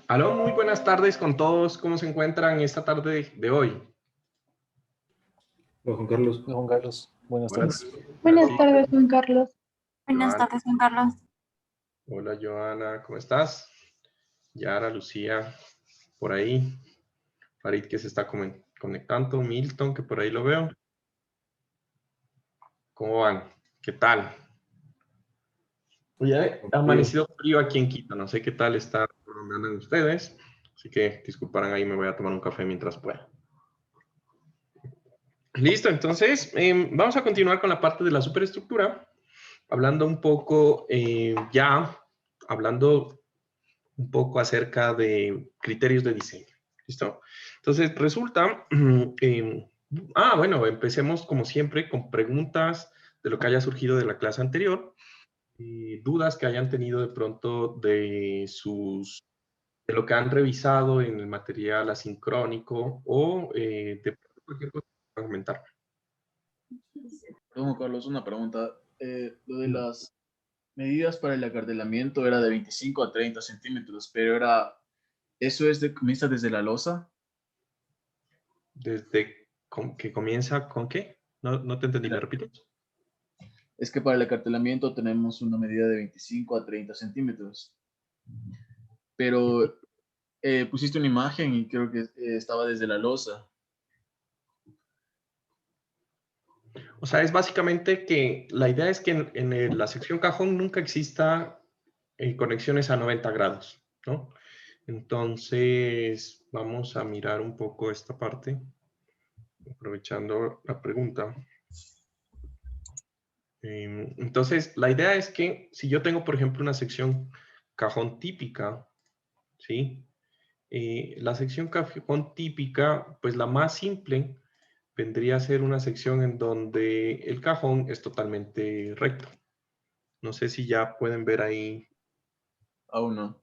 Aló, muy buenas tardes con todos. ¿Cómo se encuentran esta tarde de hoy? Hola, Juan Carlos. Hola, Juan Carlos, buenas Buenas, tardes. Buenas sí, tardes, Juan Carlos. Buenas Joana. tardes, Juan Carlos. Hola, Joana, ¿cómo estás? Yara, Lucía, por ahí. Farid, que se está conectando. Milton, que por ahí lo veo. ¿Cómo van? ¿Qué tal? Oye, ha amanecido frío aquí en Quito. No sé qué tal está por donde andan ustedes. Así que disculparán ahí, me voy a tomar un café mientras pueda. Listo, entonces vamos a continuar con la parte de la superestructura, hablando un poco hablando un poco acerca de criterios de diseño. ¿Listo? Entonces, resulta, bueno, empecemos como siempre con preguntas de lo que haya surgido de la clase anterior, dudas que hayan tenido de pronto de lo que han revisado en el material asincrónico o de cualquier cosa que puedan comentar. Don Juan Carlos, una pregunta. Lo de las medidas para el acartelamiento era de 25 a 30 centímetros, pero ¿eso comienza desde la losa? Que comienza con qué? No te entendí, ¿me repites? Es que para el acartelamiento tenemos una medida de 25 a 30 centímetros, pero pusiste una imagen y creo que estaba desde la losa. O sea, es básicamente que la idea es que en la sección cajón nunca exista conexiones a 90 grados, ¿no? Entonces, vamos a mirar un poco esta parte, aprovechando la pregunta. Entonces, la idea es que si yo tengo, por ejemplo, una sección cajón típica, ¿sí? La sección cajón típica, pues la más simple vendría a ser una sección en donde el cajón es totalmente recto. No sé si ya pueden ver ahí. Aún no.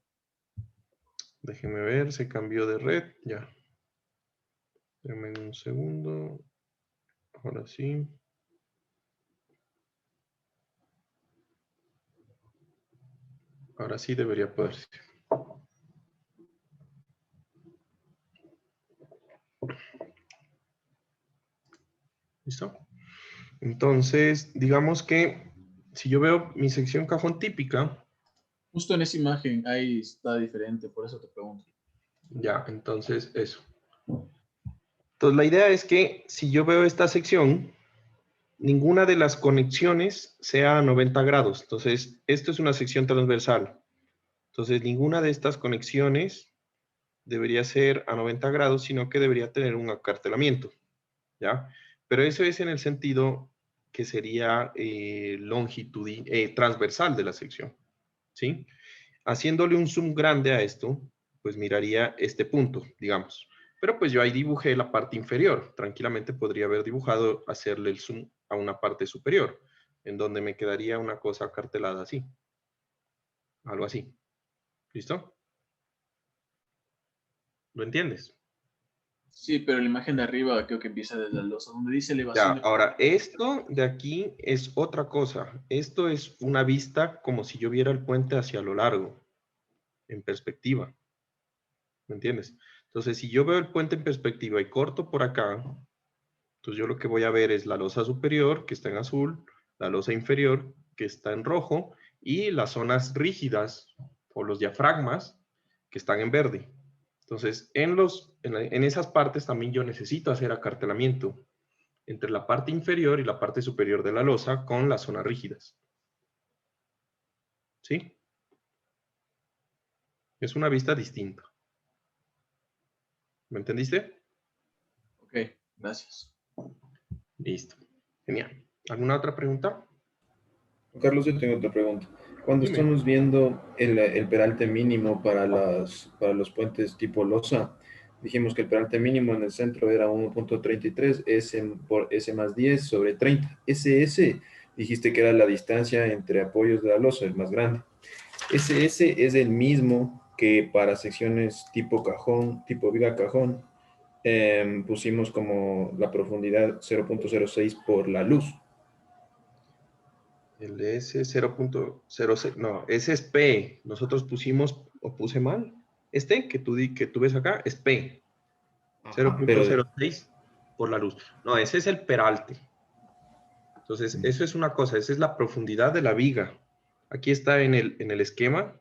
Déjenme ver, se cambió de red. Ya. Denme un segundo. Ahora sí. Ahora sí debería poderse. ¿Listo? Entonces, digamos que si yo veo mi sección cajón típica, Justo en esa imagen ahí está diferente, por eso te pregunto. ya, entonces eso. Entonces, la idea es que si yo veo esta sección, ninguna de las conexiones sea a 90 grados. Entonces, esto es una sección transversal. Entonces, ninguna de estas conexiones debería ser a 90 grados, sino que debería tener un acartelamiento, ¿ya? Pero eso es en el sentido que sería transversal de la sección, ¿sí? Haciéndole un zoom grande a esto, pues miraría este punto, digamos. Pero pues yo ahí dibujé la parte inferior. Tranquilamente podría haber dibujado, hacerle el zoom a una parte superior, en donde me quedaría una cosa acartelada así. Algo así. ¿Listo? ¿Lo entiendes? Sí, pero la imagen de arriba creo que empieza desde la losa, donde dice Ya, elevación de... ahora, esto de aquí es otra cosa. Esto es una vista como si yo viera el puente hacia lo largo, en perspectiva. ¿Me entiendes? Entonces, si yo veo el puente en perspectiva y corto por acá, entonces yo lo que voy a ver es la losa superior, que está en azul, la losa inferior, que está en rojo, y las zonas rígidas o los diafragmas, que están en verde. Entonces, en esas partes también yo necesito hacer acartelamiento entre la parte inferior y la parte superior de la losa con las zonas rígidas. ¿Sí? Es una vista distinta. ¿Me entendiste? Ok, gracias. Listo. Genial. ¿Alguna otra pregunta? Carlos, yo tengo otra pregunta. Cuando Dime. estamos viendo el peralte mínimo para los puentes tipo losa, dijimos que el peralte mínimo en el centro era 1.33 S por S más 10 sobre 30. SS dijiste que era la distancia entre apoyos de la losa, el más grande. SS es el mismo que para secciones tipo cajón, tipo viga cajón, pusimos como la profundidad 0.06 por la luz. El S 0.06, no, ese es P. Nosotros pusimos, o puse mal. Este que tú ves acá es P, Ajá, pero 0.06 por la luz. No, ese es el peralte. Entonces, eso es una cosa, esa es la profundidad de la viga. Aquí está en el esquema.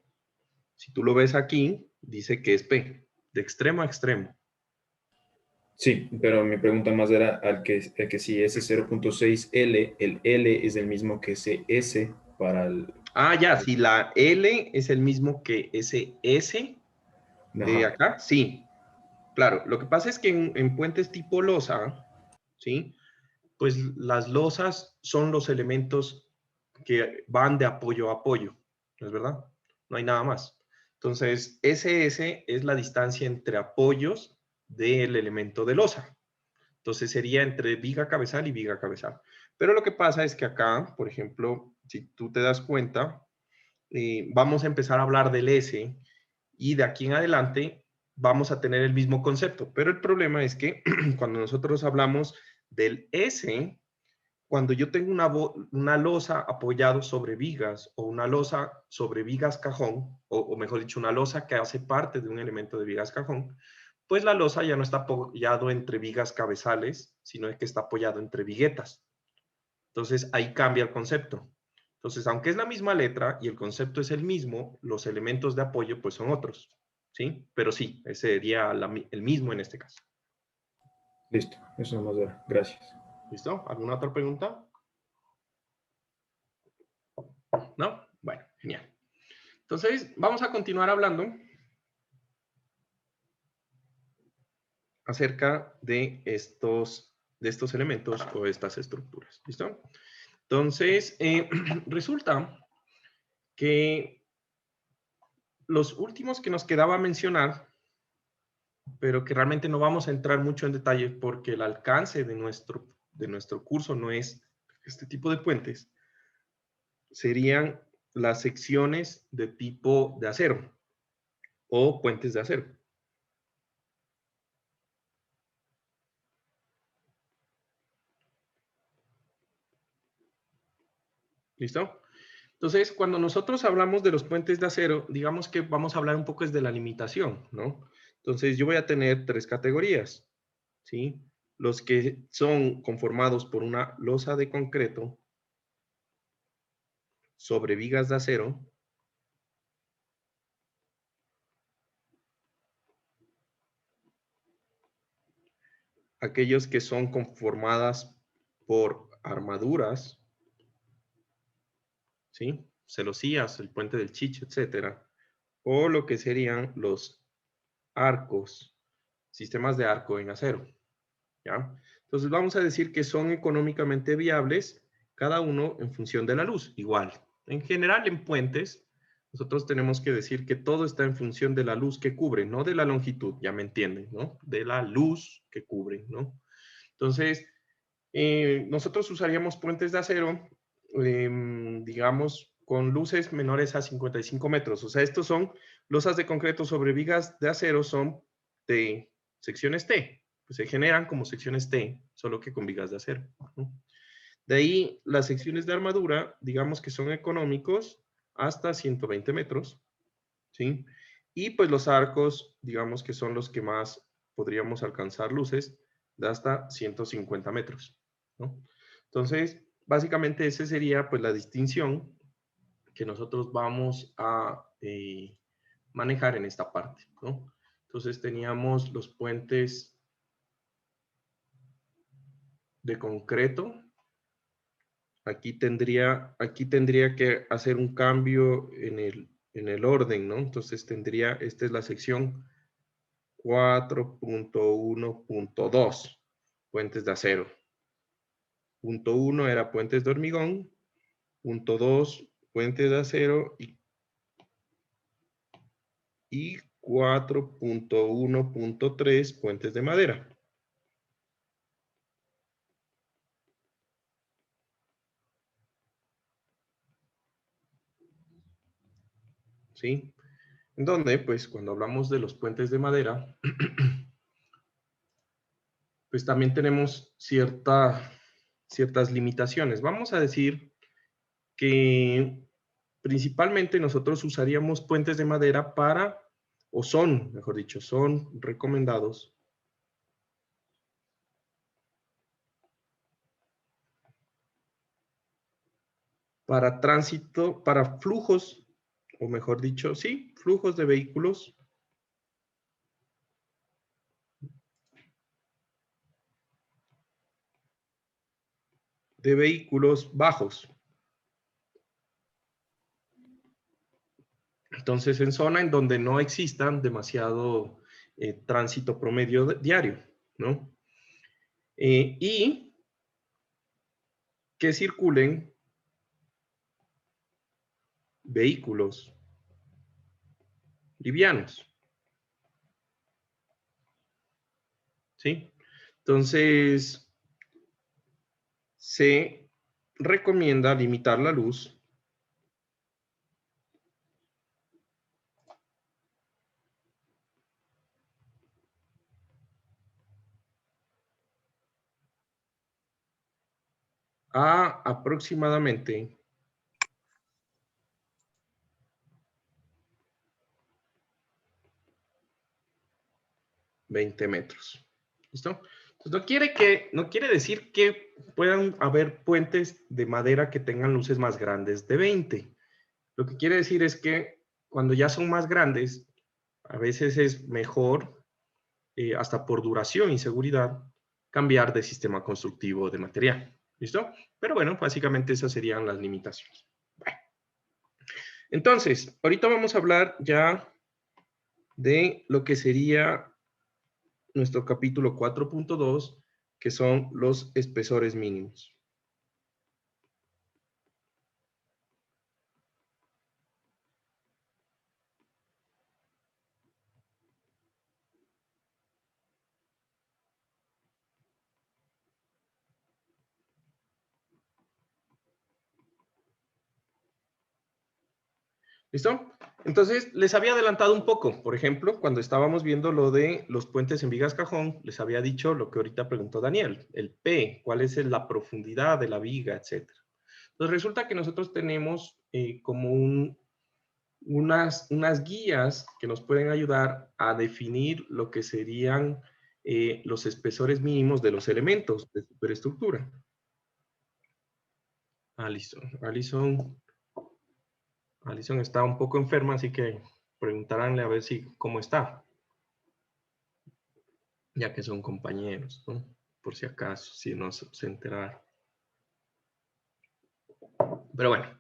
Si tú lo ves aquí, dice que es P, de extremo a extremo. sí, pero mi pregunta más era al que si ese 0.6L, el L es el mismo que ese S para el... Ah, ya, si la L es el mismo que ese S de Ajá, acá, sí. Claro, lo que pasa es que en puentes tipo losa, ¿sí? Pues las losas son los elementos que van de apoyo a apoyo, ¿no es verdad? No hay nada más. Entonces, SS es la distancia entre apoyos del elemento de losa. Entonces sería entre viga cabezal y viga cabezal. Pero lo que pasa es que acá, por ejemplo, si tú te das cuenta, vamos a empezar a hablar del S y de aquí en adelante vamos a tener el mismo concepto. Pero el problema es que cuando nosotros hablamos del S, cuando yo tengo una losa apoyado sobre vigas o una losa sobre vigas cajón, o mejor dicho, una losa que hace parte de un elemento de vigas cajón, pues la losa ya no está apoyado entre vigas cabezales, sino que está apoyado entre viguetas. Entonces ahí cambia el concepto. Entonces, aunque es la misma letra y el concepto es el mismo, los elementos de apoyo pues son otros, ¿sí? Pero sí, ese sería el mismo en este caso. listo, eso nomás era. Gracias. ¿Listo? ¿Alguna otra pregunta? ¿No? Bueno, genial. Entonces, vamos a continuar hablando acerca de estos elementos o estas estructuras. ¿Listo? Entonces, resulta que los últimos que nos quedaba mencionar, pero que realmente no vamos a entrar mucho en detalle porque el alcance de nuestro curso no es este tipo de puentes, serían las secciones de tipo de acero o puentes de acero. ¿Listo? Entonces, cuando nosotros hablamos de los puentes de acero, digamos que vamos a hablar un poco de la limitación, ¿no? Entonces, yo voy a tener tres categorías, ¿sí? Los que son conformados por una losa de concreto sobre vigas de acero, aquellos que son conformadas por armaduras, ¿sí? Celosías, el puente del Chiche, etcétera, o lo que serían los arcos, sistemas de arco en acero, ¿ya? Entonces vamos a decir que son económicamente viables, cada uno en función de la luz, igual. En general, en puentes, nosotros tenemos que decir que todo está en función de la luz que cubre, no de la longitud, ya me entienden, ¿no? De la luz que cubre, ¿no? Entonces, nosotros usaríamos puentes de acero, digamos, con luces menores a 55 metros. O sea, estos son losas de concreto sobre vigas de acero, son de secciones T. Pues se generan como secciones T, solo que con vigas de acero, ¿no? De ahí, las secciones de armadura, digamos que son económicos hasta 120 metros, ¿sí? Y pues los arcos, digamos que son los que más podríamos alcanzar luces de hasta 150 metros, ¿no? Entonces, básicamente esa sería pues la distinción que nosotros vamos a manejar en esta parte, ¿no? Entonces teníamos los puentes de concreto. Aquí tendría que hacer un cambio en el orden, ¿no? Entonces tendría, esta es la sección 4.1.2, puentes de acero. Punto 1 era puentes de hormigón, punto 2, puentes de acero y 4.1.3, puentes de madera. ¿Sí? En donde, pues, cuando hablamos de los puentes de madera, pues también tenemos ciertas limitaciones. Vamos a decir que principalmente nosotros usaríamos puentes de madera para o son, mejor dicho, son recomendados para tránsito, para flujos, o mejor dicho, sí, flujos de vehículos bajos. Entonces, en zona en donde no existan demasiado tránsito promedio diario, ¿no? Y que circulen vehículos livianos, ¿sí? Entonces, se recomienda limitar la luz a aproximadamente 20 metros. ¿Listo? Entonces, no quiere decir que puedan haber puentes de madera que tengan luces más grandes de 20. Lo que quiere decir es que cuando ya son más grandes, a veces es mejor, hasta por duración y seguridad, cambiar de sistema constructivo de material. ¿Listo? Pero bueno, básicamente esas serían las limitaciones. Bueno. Entonces, ahorita vamos a hablar ya de lo que sería nuestro capítulo 4.2, que son los espesores mínimos. ¿Listo? Entonces, les había adelantado un poco. Por ejemplo, cuando estábamos viendo lo de los puentes en vigas cajón, les había dicho lo que ahorita preguntó Daniel, el P, cuál es la profundidad de la viga, etcétera. Entonces, resulta que nosotros tenemos como unas guías que nos pueden ayudar a definir lo que serían los espesores mínimos de los elementos de superestructura. Alison está un poco enferma, así que preguntaránle a ver cómo está. Ya que son compañeros, ¿no? Por si acaso, si no se enterar. Pero bueno,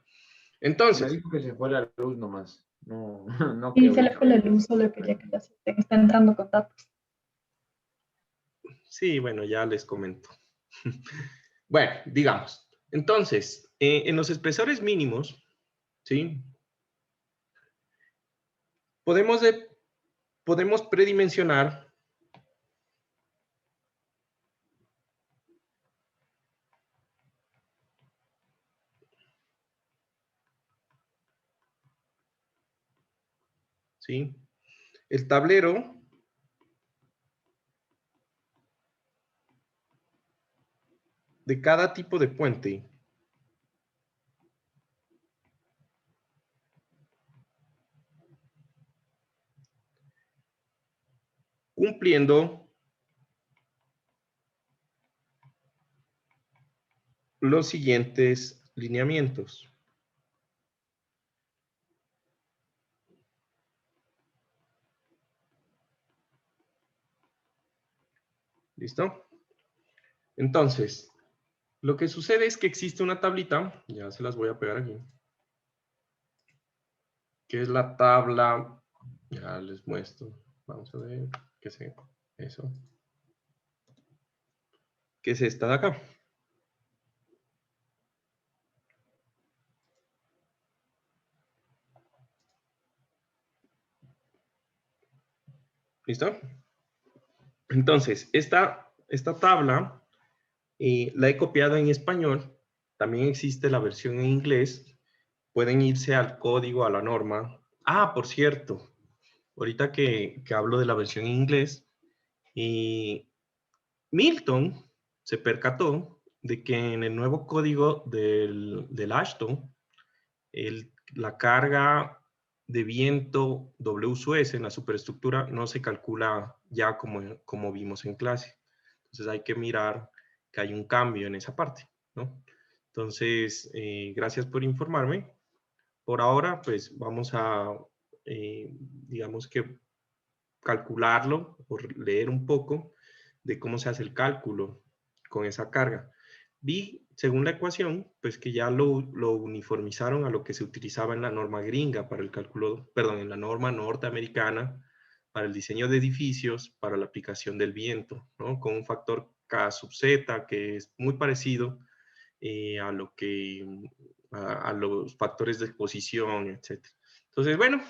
entonces. Me dijo que se fue la luz nomás. No, no Sí, que se le fue la luz, solo quería que la acepten. Está entrando con datos. Sí, bueno, ya les comento. Bueno, digamos. Entonces, en los espesores mínimos, ¿sí? Podemos predimensionar ¿sí? El tablero de cada tipo de puente cumpliendo los siguientes lineamientos. ¿Listo? Entonces, lo que sucede es que existe una tablita, ya se las voy a pegar aquí, que es la tabla, ya les muestro, vamos a ver, qué es eso, que es esta de acá. ¿Listo? Entonces, esta tabla la he copiado en español, también existe la versión en inglés, pueden irse al código, a la norma. Ah, por cierto, ahorita que hablo de la versión en inglés, Milton se percató de que en el nuevo código del Ashton, la carga de viento W sub S en la superestructura no se calcula ya como vimos en clase. Entonces hay que mirar que hay un cambio en esa parte, ¿no? Entonces, gracias por informarme. Por ahora, pues vamos a, digamos que calcularlo o leer un poco de cómo se hace el cálculo con esa carga. Vi, según la ecuación, pues que ya lo uniformizaron a lo que se utilizaba en la norma gringa para el cálculo, perdón, en la norma norteamericana para el diseño de edificios, para la aplicación del viento, ¿no? Con un factor K sub Z que es muy parecido a lo que, a los factores de exposición, etc. Entonces, bueno,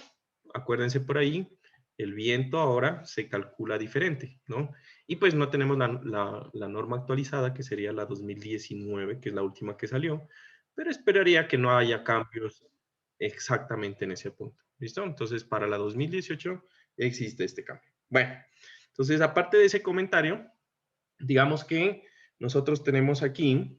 acuérdense por ahí, el viento ahora se calcula diferente, ¿no? Y pues no tenemos la norma actualizada, que sería la 2019, que es la última que salió, pero esperaría que no haya cambios exactamente en ese punto, ¿listo? Entonces, para la 2018 existe este cambio. Bueno, entonces, aparte de ese comentario, digamos que nosotros tenemos aquí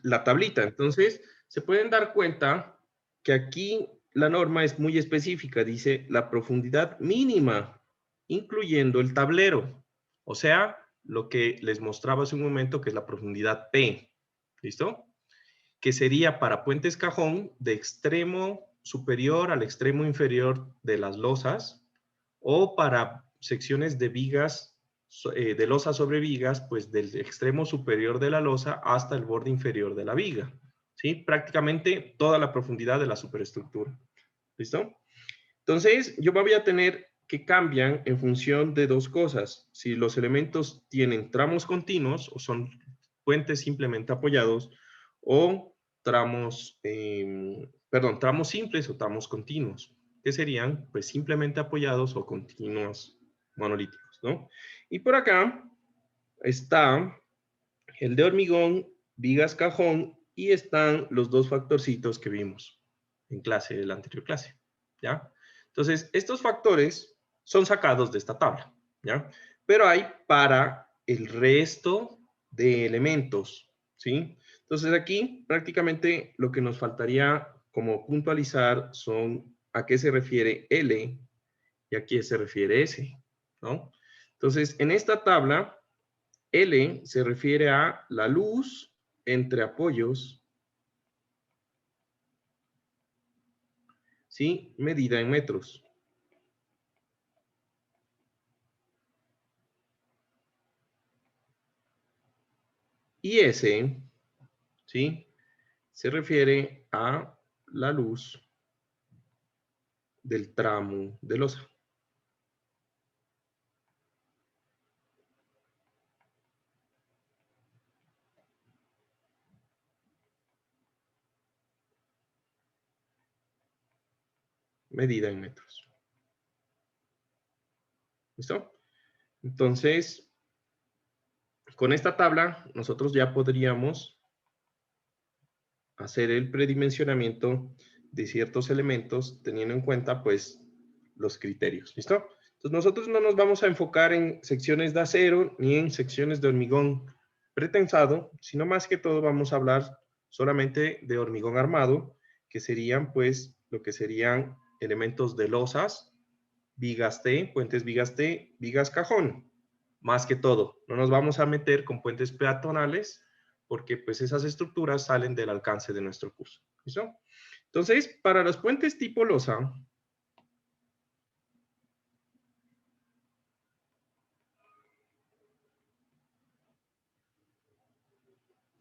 la tablita. Entonces, se pueden dar cuenta que aquí la norma es muy específica. Dice la profundidad mínima, incluyendo el tablero. O sea, lo que les mostraba hace un momento, que es la profundidad P. ¿Listo? Que sería para puentes cajón de extremo superior al extremo inferior de las losas, o para secciones de vigas, de losa sobre vigas, pues del extremo superior de la losa hasta el borde inferior de la viga. ¿Sí? Prácticamente toda la profundidad de la superestructura. ¿Listo? Entonces, yo voy a tener que cambian en función de dos cosas. Si los elementos tienen tramos continuos o son puentes simplemente apoyados, o tramos, tramos simples o tramos continuos, que serían pues simplemente apoyados o continuos monolíticos, ¿no? Y por acá está el de hormigón, vigas cajón, y están los dos factorcitos que vimos en clase, de la anterior clase, ¿ya? Entonces, estos factores son sacados de esta tabla, ¿ya? Pero hay para el resto de elementos, ¿sí? Entonces, aquí prácticamente lo que nos faltaría como puntualizar son a qué se refiere L y a qué se refiere S, ¿no? Entonces, en esta tabla, L se refiere a la luz entre apoyos, ¿sí? Medida en metros. Y S, ¿sí? Se refiere a la luz del tramo de losa. Medida en metros. ¿Listo? Entonces, con esta tabla, nosotros ya podríamos hacer el predimensionamiento de ciertos elementos teniendo en cuenta, pues, los criterios. ¿Listo? Entonces, nosotros no nos vamos a enfocar en secciones de acero ni en secciones de hormigón pretensado, sino más que todo vamos a hablar solamente de hormigón armado, que serían, pues, lo que serían elementos de losas, vigas T, puentes vigas T, vigas cajón, más que todo. No nos vamos a meter con puentes peatonales, porque pues esas estructuras salen del alcance de nuestro curso. ¿Listo? Entonces, para los puentes tipo losa,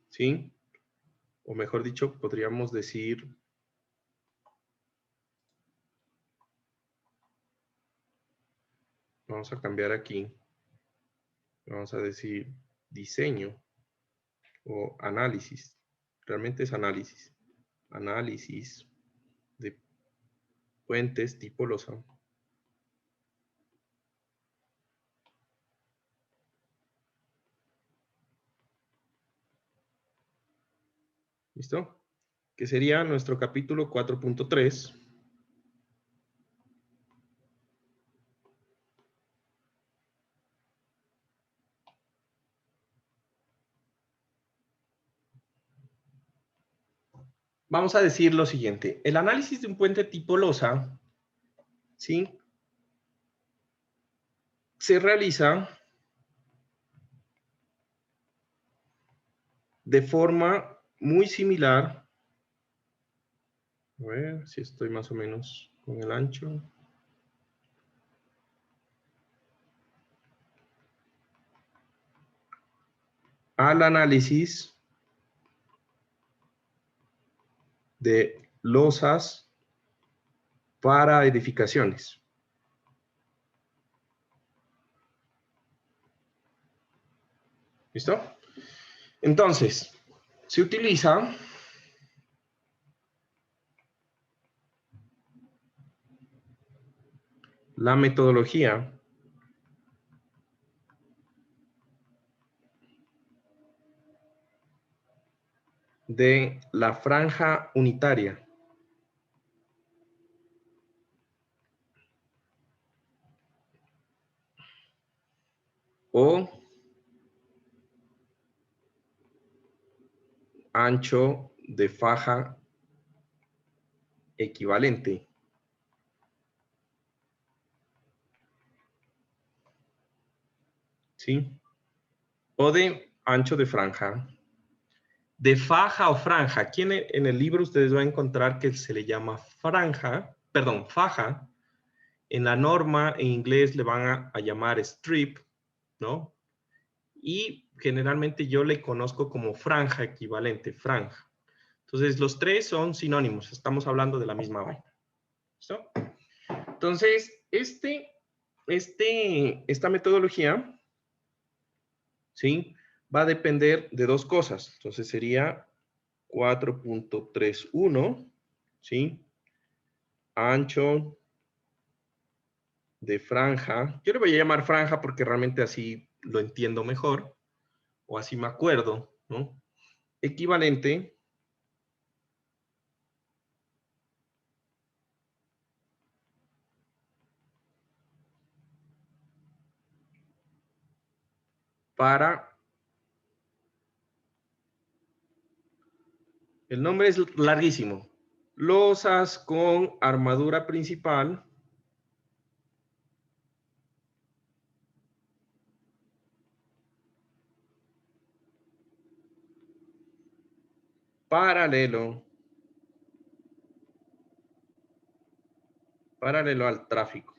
¿sí? O mejor dicho, podríamos decir, vamos a cambiar aquí, vamos a decir diseño o análisis. Realmente es análisis. Análisis de puentes tipo losa. ¿Listo? Que sería nuestro capítulo 4.3. vamos a decir lo siguiente. El análisis de un puente tipo losa, ¿sí? Se realiza de forma muy similar. A ver si estoy más o menos con el ancho. Al análisis de losas para edificaciones. ¿Listo? Entonces, se utiliza la metodología de la franja unitaria. O ancho de faja equivalente. ¿Sí? O de ancho de franja. De faja o franja. Aquí en el libro ustedes van a encontrar que se le llama franja, perdón, faja. En la norma en inglés le van a llamar strip, ¿no? Y generalmente yo le conozco como franja equivalente, franja. Entonces, los tres son sinónimos. Estamos hablando de la misma vaina. ¿Listo? Entonces, esta metodología, ¿sí? Va a depender de dos cosas. Entonces, sería 4.31, ¿sí? Ancho de franja. Yo le voy a llamar franja porque realmente así lo entiendo mejor, o así me acuerdo, ¿no? Equivalente para... El nombre es larguísimo. Losas con armadura principal paralelo al tráfico.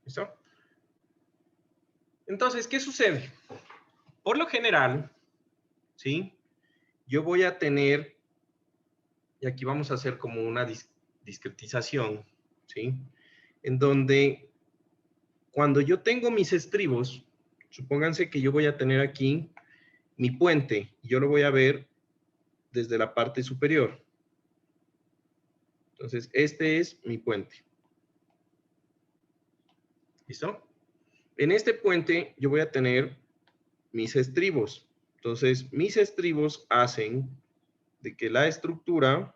¿Listo? Entonces, ¿qué sucede? Por lo general, ¿sí? Yo voy a tener, y aquí vamos a hacer como una discretización, ¿sí? En donde cuando yo tengo mis estribos, supónganse que yo voy a tener aquí mi puente, y yo lo voy a ver desde la parte superior. Entonces, este es mi puente. ¿Listo? En este puente yo voy a tener mis estribos. Entonces, mis estribos hacen de que la estructura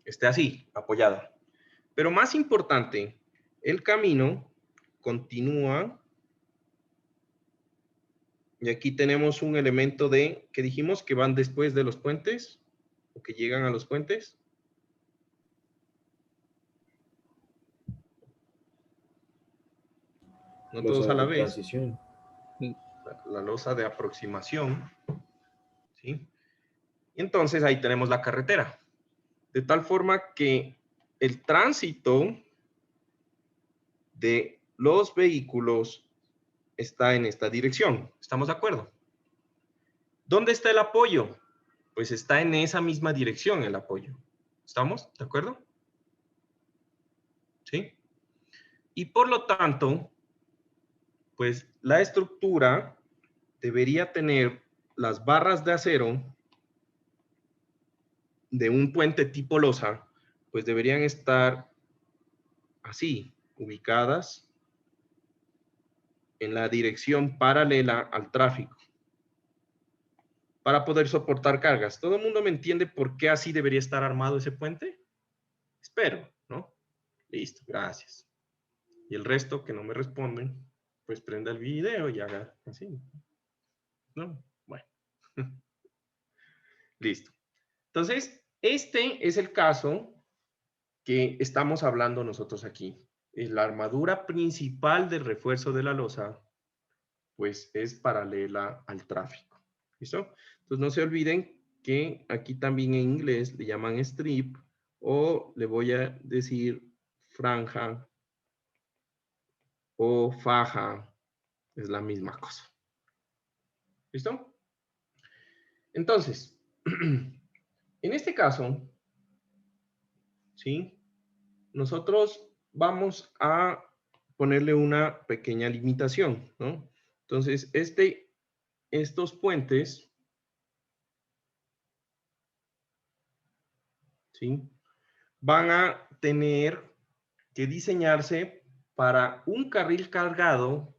esté así, apoyada. Pero más importante, el camino continúa. Y aquí tenemos un elemento de, que dijimos que van después de los puentes, o que llegan a los puentes. No todos a la vez. Transición. La losa de aproximación. ¿Sí? Y entonces ahí tenemos la carretera. De tal forma que el tránsito de los vehículos está en esta dirección. ¿Estamos de acuerdo? ¿Dónde está el apoyo? Pues está en esa misma dirección el apoyo. ¿Estamos de acuerdo? ¿Sí? Y por lo tanto, pues la estructura debería tener las barras de acero de un puente tipo losa, pues deberían estar así, ubicadas en la dirección paralela al tráfico para poder soportar cargas. ¿Todo el mundo me entiende por qué así debería estar armado ese puente? Espero, ¿no? Listo, gracias. Y el resto que no me responden, pues prenda el video y haga así. ¿no? Bueno. Listo. Entonces, este es el caso que estamos hablando nosotros aquí. La armadura principal del refuerzo de la losa, pues es paralela al tráfico. ¿Listo? Entonces, no se olviden que aquí también en inglés le llaman strip o le voy a decir franja o faja. Es la misma cosa. ¿Listo? Entonces, en este caso, ¿sí? Nosotros vamos a ponerle una pequeña limitación, ¿no? Entonces, estos puentes, ¿sí? Van a tener que diseñarse para un carril cargado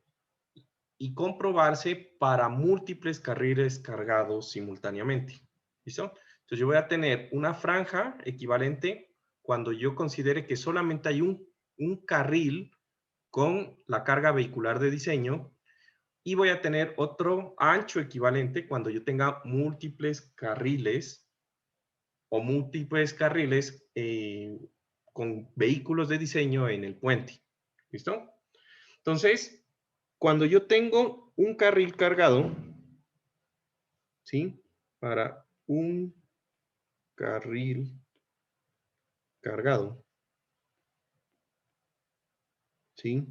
y comprobarse para múltiples carriles cargados simultáneamente. ¿Listo? Entonces yo voy a tener una franja equivalente cuando yo considere que solamente hay un carril con la carga vehicular de diseño y voy a tener otro ancho equivalente cuando yo tenga múltiples carriles o múltiples carriles con vehículos de diseño en el puente. ¿Listo? Entonces, cuando yo tengo un carril cargado, ¿sí? Para un carril cargado, ¿sí?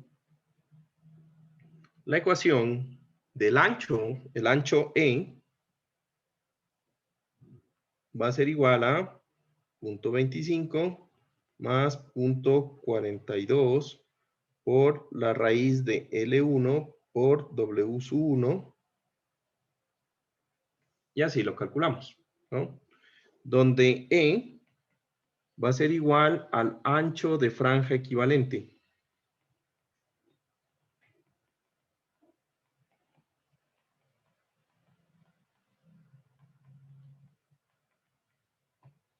La ecuación del ancho, el ancho E, va a ser igual a 0.25 más 0.42 por la raíz de L1 por W sub 1, y así lo calculamos, ¿no? Donde E va a ser igual al ancho de franja equivalente.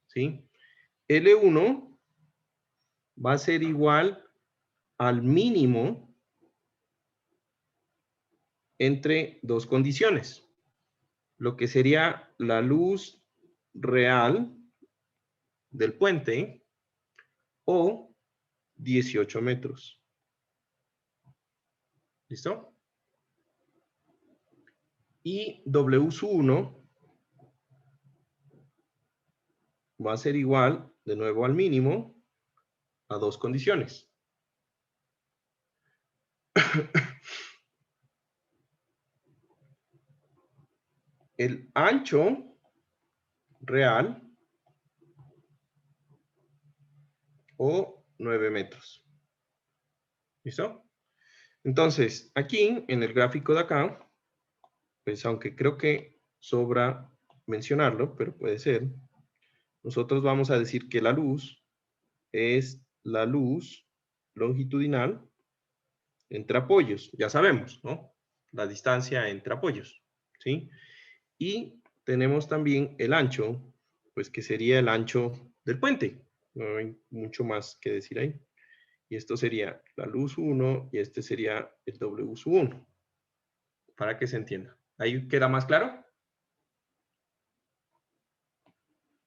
¿Sí? L1 va a ser igual al mínimo entre dos condiciones, lo que sería la luz real del puente o 18 metros. ¿Listo? Y W sub 1 va a ser igual, de nuevo, al mínimo, a dos condiciones. El ancho real o 9 metros. ¿Listo? Entonces, aquí, en el gráfico de acá, pues aunque creo que sobra mencionarlo, pero puede ser, nosotros vamos a decir que la luz es la luz longitudinal entre apoyos, ya sabemos, ¿no? La distancia entre apoyos, ¿sí? Y tenemos también el ancho, pues que sería el ancho del puente. No hay mucho más que decir ahí. Y esto sería la luz 1 y este sería el W sub 1. Para que se entienda. ¿Ahí queda más claro?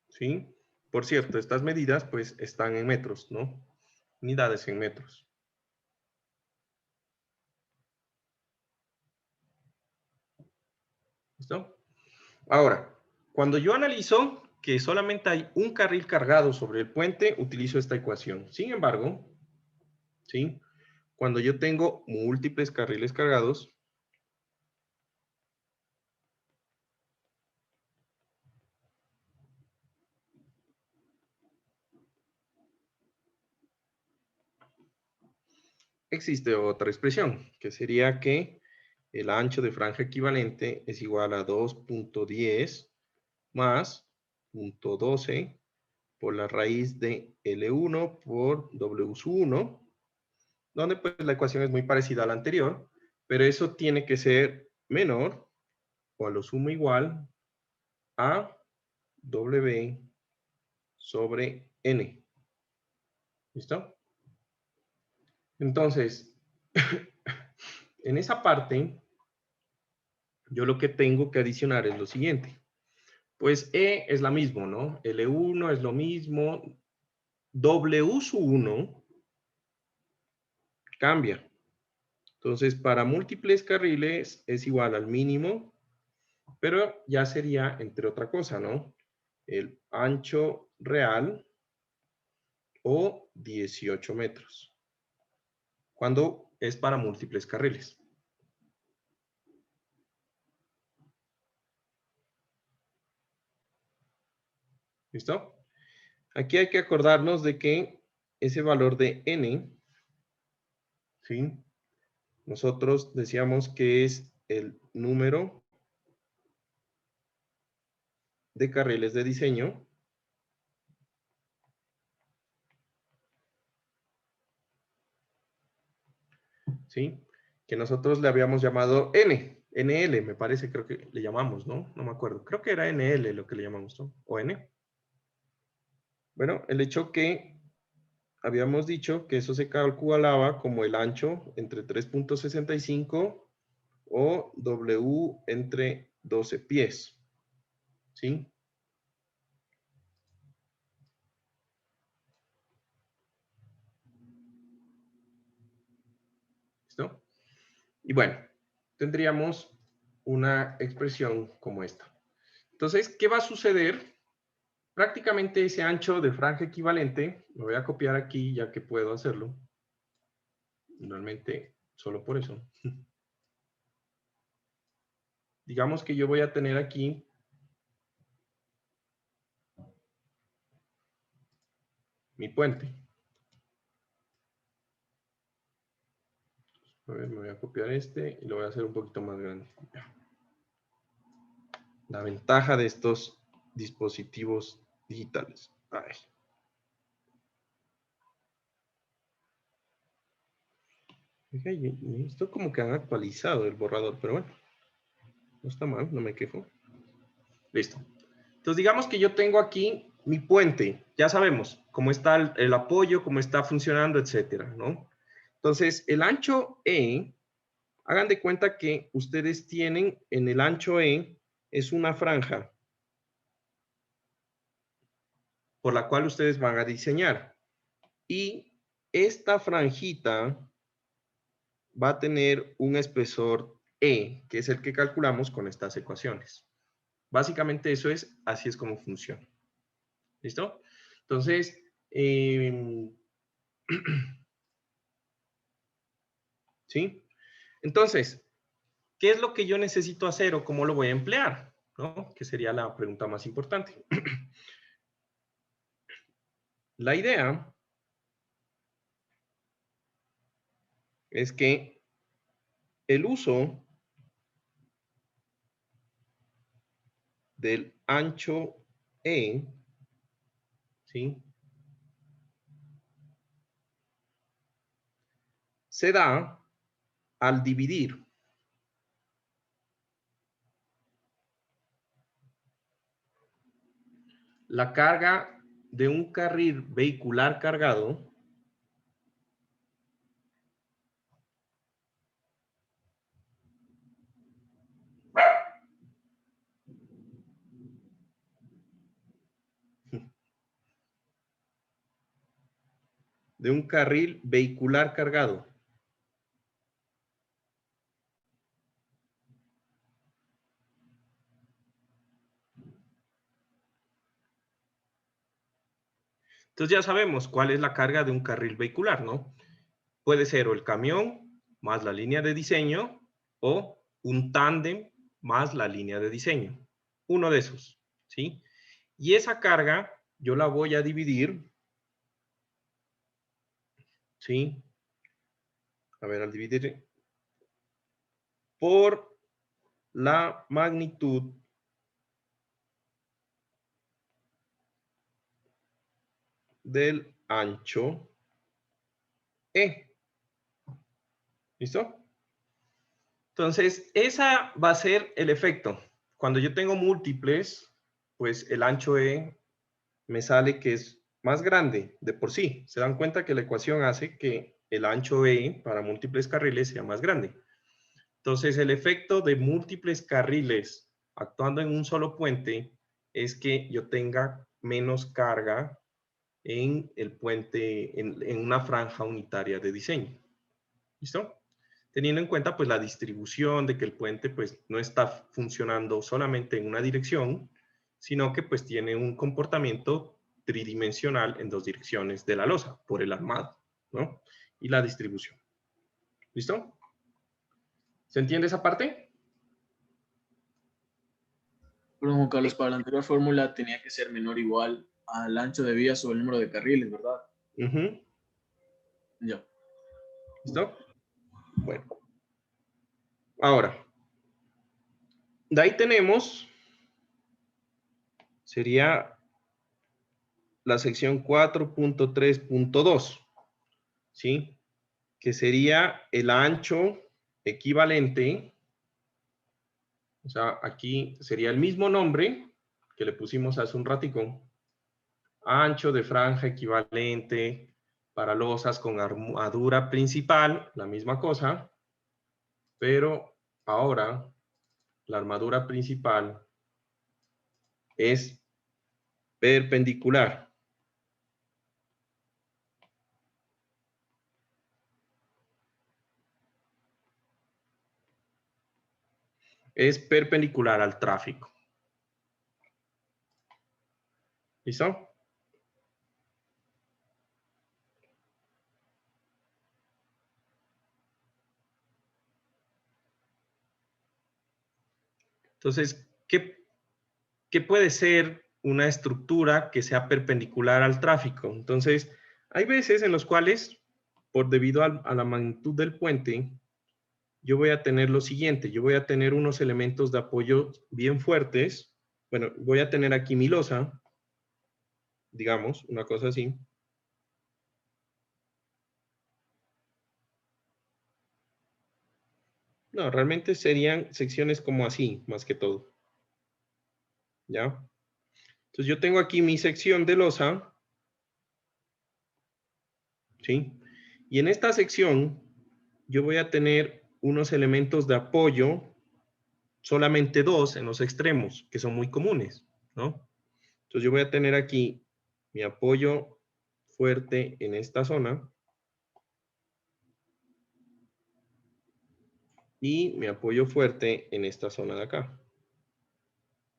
¿Sí? Por cierto, estas medidas pues están en metros, ¿no? Unidades en metros. ¿Listo? Ahora, cuando yo analizo que solamente hay un carril cargado sobre el puente, utilizo esta ecuación. Sin embargo, ¿sí? Cuando yo tengo múltiples carriles cargados, existe otra expresión, que sería que el ancho de franja equivalente es igual a 2.10 más 0.12 por la raíz de L1 por W sub 1, donde pues la ecuación es muy parecida a la anterior, pero eso tiene que ser menor o a lo sumo igual a W sobre N. ¿Listo? Entonces, en esa parte, yo lo que tengo que adicionar es lo siguiente. Pues E es la misma, ¿no? L1 es lo mismo. W sub 1 cambia. Entonces, para múltiples carriles es igual al mínimo, pero ya sería entre otra cosa, ¿no? El ancho real o 18 metros. Cuando es para múltiples carriles. ¿Listo? Aquí hay que acordarnos de que ese valor de n, ¿sí? Nosotros decíamos que es el número de carriles de diseño ¿sí? Que nosotros le habíamos llamado NL, me parece, creo que le llamamos, ¿no? No me acuerdo. Creo que era NL lo que le llamamos, ¿no? O N. Bueno, el hecho que habíamos dicho que eso se calculaba como el ancho entre 3.65 o W entre 12 pies, ¿sí? ¿Listo? Y bueno, tendríamos una expresión como esta. Entonces, ¿qué va a suceder? Prácticamente ese ancho de franja equivalente, lo voy a copiar aquí ya que puedo hacerlo. Realmente, solo por eso. Digamos que yo voy a tener aquí mi puente. A ver, me voy a copiar este y lo voy a hacer un poquito más grande. La ventaja de estos dispositivos digitales. Ay. Esto como que han actualizado el borrador, pero bueno. No está mal, no me quejo. Listo. Entonces digamos que yo tengo aquí mi puente. Ya sabemos cómo está el apoyo, cómo está funcionando, etcétera, ¿no? Entonces el ancho E, hagan de cuenta que ustedes tienen en el ancho E, es una franja por la cual ustedes van a diseñar. Y esta franjita va a tener un espesor E, que es el que calculamos con estas ecuaciones. Básicamente eso es, así es como funciona. ¿Listo? Entonces, ¿sí? Entonces, ¿qué es lo que yo necesito hacer o cómo lo voy a emplear? ¿No? Que sería la pregunta más importante. La idea es que el uso del ancho E, ¿sí? Se da al dividir la carga de un carril vehicular cargado de un carril vehicular cargado. Entonces ya sabemos cuál es la carga de un carril vehicular, ¿no? Puede ser o el camión más la línea de diseño o un tándem más la línea de diseño. Uno de esos, ¿sí? Y esa carga yo la voy a dividir, ¿sí? A ver, al dividir por la magnitud del ancho E. ¿Listo? Entonces, esa va a ser el efecto. Cuando yo tengo múltiples, pues el ancho E me sale que es más grande de por sí. Se dan cuenta que la ecuación hace que el ancho E para múltiples carriles sea más grande. Entonces, el efecto de múltiples carriles actuando en un solo puente es que yo tenga menos carga en el puente, en una franja unitaria de diseño. ¿Listo? Teniendo en cuenta pues la distribución de que el puente pues no está funcionando solamente en una dirección, sino que pues tiene un comportamiento tridimensional en dos direcciones de la losa, por el armado, ¿no? Y la distribución. ¿Listo? ¿Se entiende esa parte? Perdón, Juan Carlos, para la anterior fórmula tenía que ser menor o igual al ancho de vías o el número de carriles, ¿verdad? Uh-huh. Ya. ¿Listo? Bueno. Ahora, de ahí tenemos, sería la sección 4.3.2, ¿sí? Que sería el ancho equivalente, o sea, aquí sería el mismo nombre que le pusimos hace un ratico, ancho de franja equivalente para losas con armadura principal, la misma cosa, pero ahora la armadura principal es perpendicular. Es perpendicular al tráfico. ¿Listo? Entonces, ¿qué puede ser una estructura que sea perpendicular al tráfico? Entonces, hay veces en los cuales, por debido a la magnitud del puente, yo voy a tener lo siguiente. Yo voy a tener unos elementos de apoyo bien fuertes. Bueno, voy a tener aquí mi losa, digamos, una cosa así. No, realmente serían secciones como así, más que todo. ¿Ya? Entonces yo tengo aquí mi sección de losa, ¿sí? Y en esta sección yo voy a tener unos elementos de apoyo, solamente dos en los extremos, que son muy comunes, ¿no? Entonces yo voy a tener aquí mi apoyo fuerte en esta zona y mi apoyo fuerte en esta zona de acá.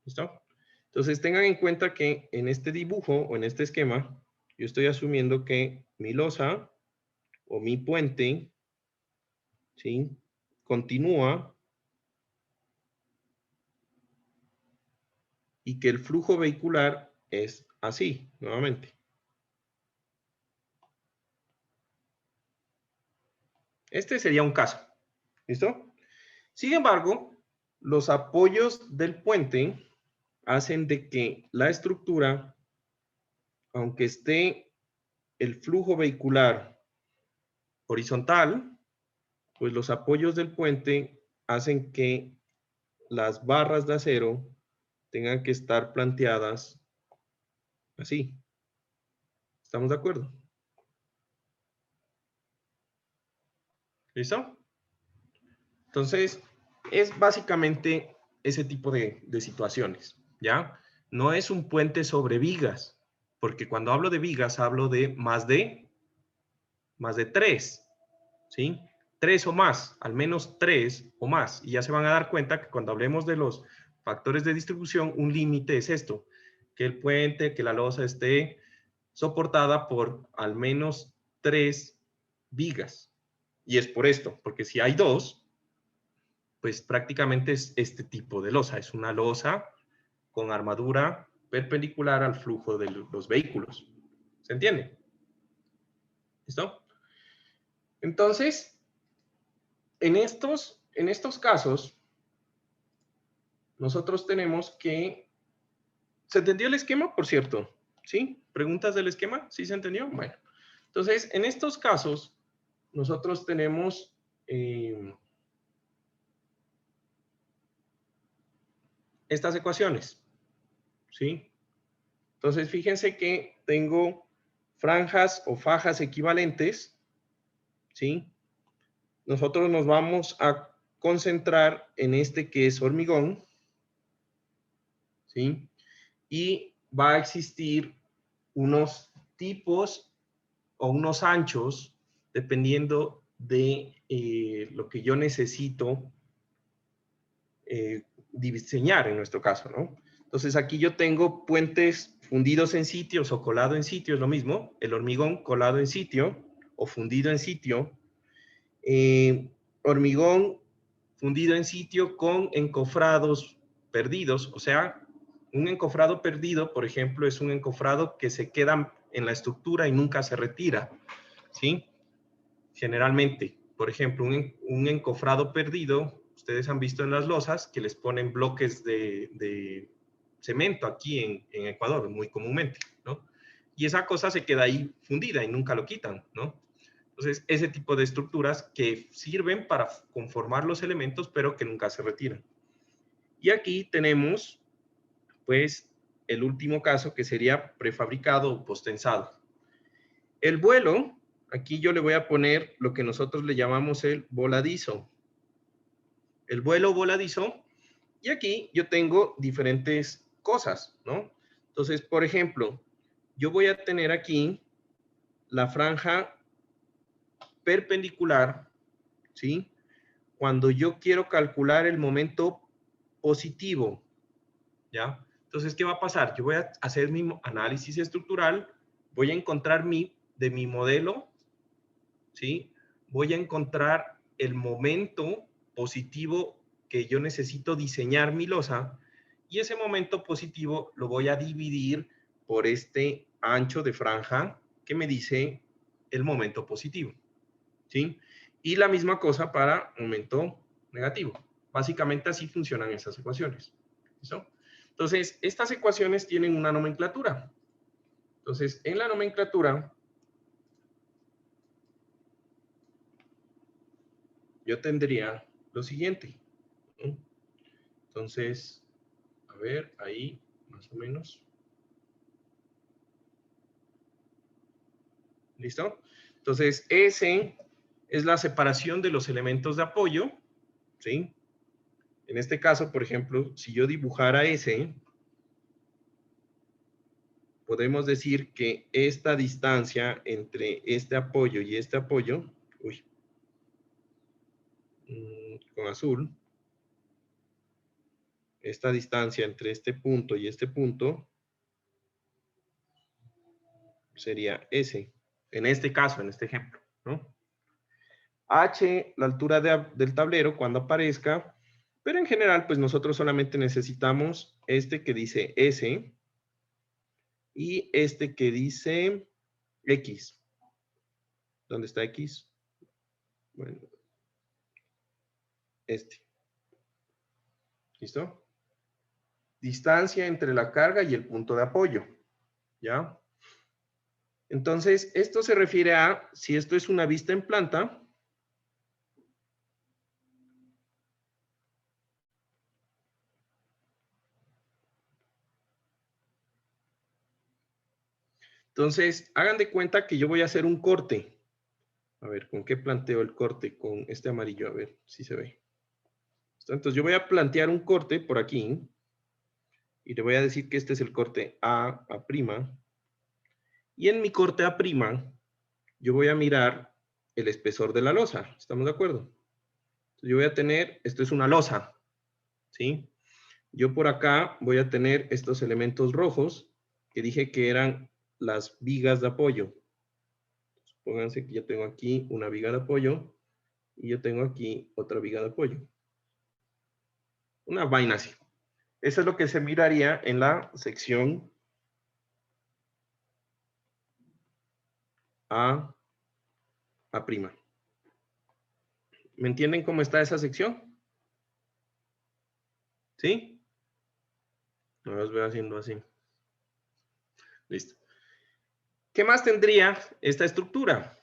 ¿Listo? Entonces tengan en cuenta que en este dibujo o en este esquema, yo estoy asumiendo que mi losa o mi puente, ¿sí? Continúa y que el flujo vehicular es así, nuevamente. Este sería un caso. ¿Listo? Sin embargo, los apoyos del puente hacen de que la estructura, aunque esté el flujo vehicular horizontal, pues los apoyos del puente hacen que las barras de acero tengan que estar planteadas así. ¿Estamos de acuerdo? ¿Listo? Entonces, es básicamente ese tipo de situaciones, ¿ya? No es un puente sobre vigas, porque cuando hablo de vigas hablo de más de 3, ¿sí? 3 o más, al menos 3 o más. Y ya se van a dar cuenta que cuando hablemos de los factores de distribución, un límite es esto, que el puente, que la losa esté soportada por al menos 3 vigas. Y es por esto, porque si hay 2, pues prácticamente es este tipo de losa. Es una losa con armadura perpendicular al flujo de los vehículos. ¿Se entiende? ¿Listo? Entonces, en estos casos, nosotros tenemos que... ¿Se entendió el esquema, por cierto? ¿Sí? ¿Preguntas del esquema? ¿Sí se entendió? Bueno. Entonces, en estos casos, nosotros tenemos... estas ecuaciones, ¿sí? Entonces, fíjense que tengo franjas o fajas equivalentes, ¿sí? Nosotros nos vamos a concentrar en este que es hormigón, ¿sí? Y va a existir unos tipos o unos anchos, dependiendo de lo que yo necesito diseñar en nuestro caso, ¿no? Entonces aquí yo tengo puentes fundidos en sitios o colado en sitio, es lo mismo, el hormigón colado en sitio o fundido en sitio, hormigón fundido en sitio con encofrados perdidos, o sea, un encofrado perdido, por ejemplo, es un encofrado que se queda en la estructura y nunca se retira, ¿sí? Generalmente, por ejemplo, un encofrado perdido, ustedes han visto en las losas que les ponen bloques de cemento aquí en Ecuador, muy comúnmente, ¿no? Y esa cosa se queda ahí fundida y nunca lo quitan, ¿no? Entonces, ese tipo de estructuras que sirven para conformar los elementos, pero que nunca se retiran. Y aquí tenemos, pues, el último caso, que sería prefabricado o postensado. El vuelo, aquí yo le voy a poner lo que nosotros le llamamos el voladizo. El vuelo voladizo, y aquí yo tengo diferentes cosas, ¿no? Entonces, por ejemplo, yo voy a tener aquí la franja perpendicular, ¿sí? Cuando yo quiero calcular el momento positivo, ¿ya? Entonces, ¿qué va a pasar? Yo voy a hacer mi análisis estructural, voy a encontrar de mi modelo, ¿sí? Voy a encontrar el momento positivo que yo necesito diseñar mi losa, y ese momento positivo lo voy a dividir por este ancho de franja que me dice el momento positivo, ¿sí? Y la misma cosa para momento negativo. Básicamente así funcionan esas ecuaciones. ¿Listo? Entonces, estas ecuaciones tienen una nomenclatura. Entonces, en la nomenclatura, yo tendría lo siguiente, ¿no? Entonces, a ver, ahí, más o menos. ¿Listo? Entonces, S es la separación de los elementos de apoyo, ¿sí? En este caso, por ejemplo, si yo dibujara S, podemos decir que esta distancia entre este apoyo y este apoyo, uy, con azul, esta distancia entre este punto y este punto sería S, en este caso, en este ejemplo, ¿no? H, la altura del tablero cuando aparezca, pero en general, pues nosotros solamente necesitamos este que dice S y este que dice X. ¿Dónde está X? Bueno, este. ¿Listo? Distancia entre la carga y el punto de apoyo, ¿ya? Entonces, esto se refiere a, si esto es una vista en planta, entonces, hagan de cuenta que yo voy a hacer un corte. A ver, ¿con qué planteo el corte? Con este amarillo, a ver si se ve. Entonces, yo voy a plantear un corte por aquí y le voy a decir que este es el corte A'. Y en mi corte A', yo voy a mirar el espesor de la losa. ¿Estamos de acuerdo? Entonces, yo voy a tener, esto es una losa, ¿sí? Yo por acá voy a tener estos elementos rojos que dije que eran las vigas de apoyo. Pónganse que yo tengo aquí una viga de apoyo y yo tengo aquí otra viga de apoyo. Una vaina así. Eso es lo que se miraría en la sección A'. ¿Me entienden cómo está esa sección? ¿Sí? No los voy haciendo así. Listo. ¿Qué más tendría esta estructura?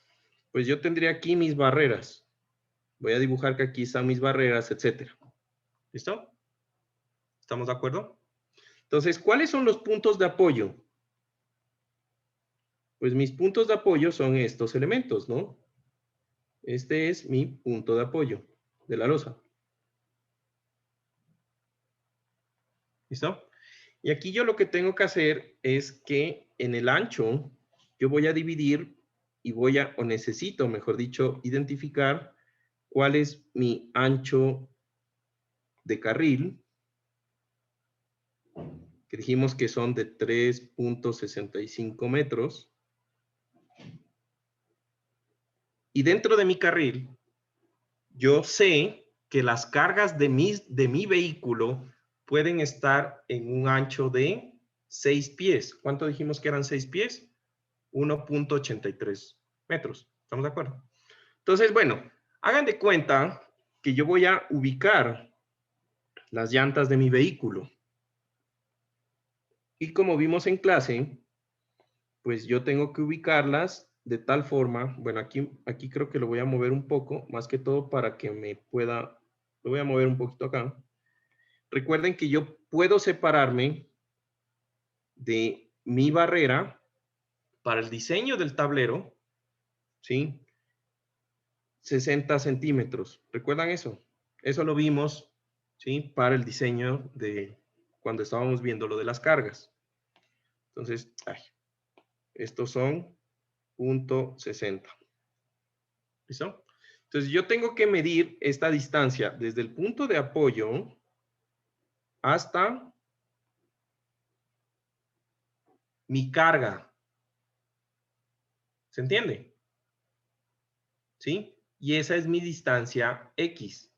Pues yo tendría aquí mis barreras. Voy a dibujar que aquí están mis barreras, etcétera. ¿Listo? ¿Estamos de acuerdo? Entonces, ¿cuáles son los puntos de apoyo? Pues mis puntos de apoyo son estos elementos, ¿no? Este es mi punto de apoyo de la losa. ¿Listo? Y aquí yo lo que tengo que hacer es que en el ancho yo voy a dividir y voy a, o necesito, mejor dicho, identificar cuál es mi ancho de carril, que dijimos que son de 3.65 metros. Y dentro de mi carril, yo sé que las cargas de mi vehículo pueden estar en un ancho de 6 pies. ¿Cuánto dijimos que eran 6 pies? 1.83 metros. ¿Estamos de acuerdo? Entonces, bueno, hagan de cuenta que yo voy a ubicar las llantas de mi vehículo. Y como vimos en clase, pues yo tengo que ubicarlas de tal forma, bueno, aquí creo que lo voy a mover un poco, más que todo para que me pueda, lo voy a mover un poquito acá. Recuerden que yo puedo separarme de mi barrera para el diseño del tablero, ¿sí? 60 centímetros. ¿Recuerdan eso? Eso lo vimos, ¿sí? Para el diseño de cuando estábamos viendo lo de las cargas. Entonces, estos son .60. ¿Listo? Entonces, yo tengo que medir esta distancia desde el punto de apoyo hasta mi carga. ¿Se entiende? ¿Sí? Y esa es mi distancia X.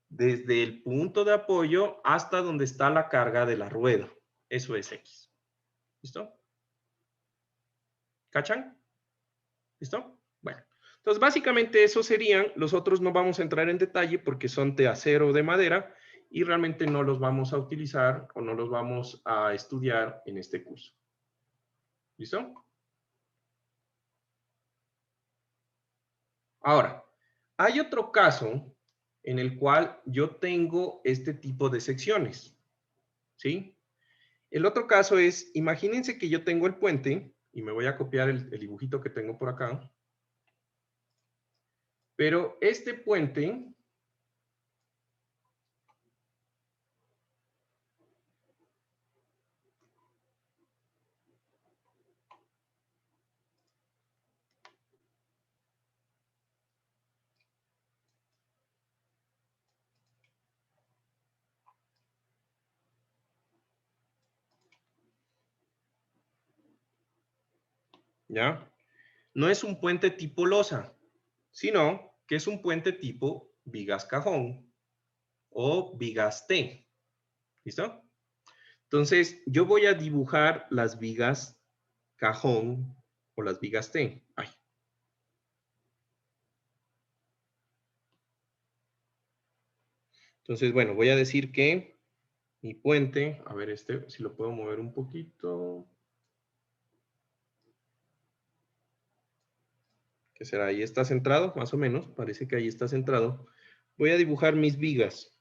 Desde el punto de apoyo hasta donde está la carga de la rueda. Eso es X. ¿Listo? ¿Cachan? ¿Listo? Bueno. Entonces, básicamente esos serían, los otros no vamos a entrar en detalle porque son de acero o de madera y realmente no los vamos a utilizar o no los vamos a estudiar en este curso. ¿Listo? Ahora, hay otro caso en el cual yo tengo este tipo de secciones. ¿Sí? El otro caso es, imagínense que yo tengo el puente, y me voy a copiar el dibujito que tengo por acá, pero este puente ¿ya? No es un puente tipo losa, sino que es un puente tipo vigas cajón o vigas T. ¿Listo? Entonces, yo voy a dibujar las vigas cajón o las vigas T. Ay. Entonces, bueno, voy a decir que mi puente, a ver si lo puedo mover un poquito. ¿Qué será? Ahí está centrado, más o menos. Parece que ahí está centrado. Voy a dibujar mis vigas.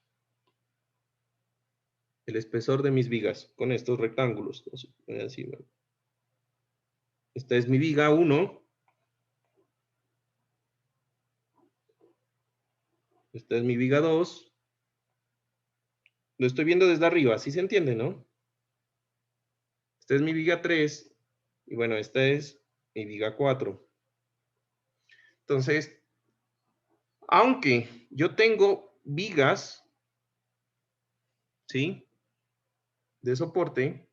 El espesor de mis vigas con estos rectángulos. Voy a decir, bueno. Esta es mi viga 1. Esta es mi viga 2. Lo estoy viendo desde arriba, ¿sí se entiende, no? Esta es mi viga 3. Y bueno, esta es mi viga 4. Entonces, aunque yo tengo vigas, ¿sí? De soporte.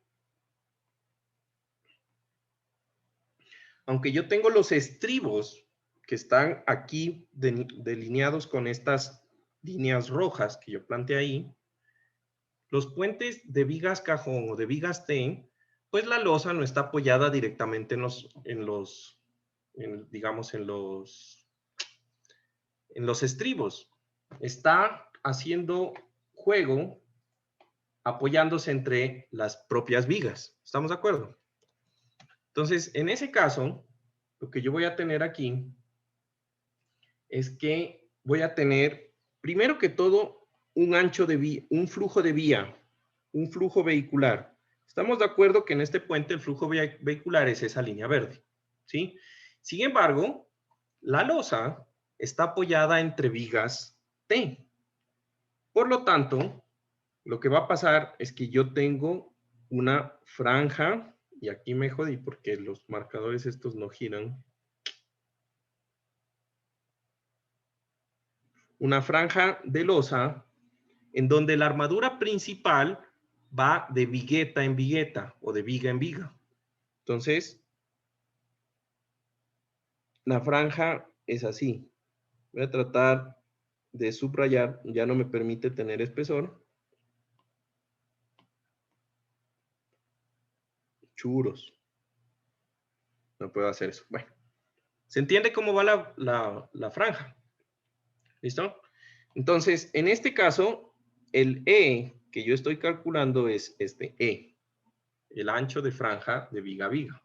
Aunque yo tengo los estribos que están aquí delineados con estas líneas rojas que yo planteé ahí, los puentes de vigas cajón o de vigas T, pues la losa no está apoyada directamente digamos, en los estribos. Está haciendo juego apoyándose entre las propias vigas. ¿Estamos de acuerdo? Entonces, en ese caso, lo que yo voy a tener aquí es que voy a tener, primero que todo, un ancho de vía, un flujo de vía, un flujo vehicular. Estamos de acuerdo que en este puente el flujo vehicular es esa línea verde, ¿sí? Sin embargo, la losa está apoyada entre vigas T. Por lo tanto, lo que va a pasar es que yo tengo una franja, y aquí me jodí porque los marcadores estos no giran. Una franja de losa en donde la armadura principal va de vigueta en vigueta o de viga en viga. Entonces, la franja es así. Voy a tratar de subrayar, ya no me permite tener espesor. Churos. No puedo hacer eso. Bueno, ¿se entiende cómo va la franja? ¿Listo? Entonces, en este caso, el E que yo estoy calculando es este E, el ancho de franja de viga a viga.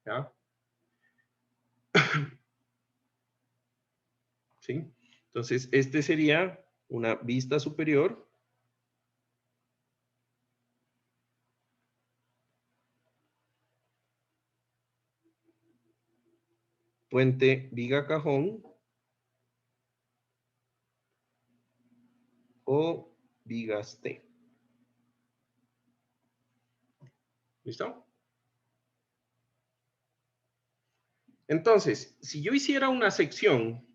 ¿Ya? ¿Sí? Entonces, este sería una vista superior. Puente viga cajón. O vigas T. ¿Listo? Entonces, si yo hiciera una sección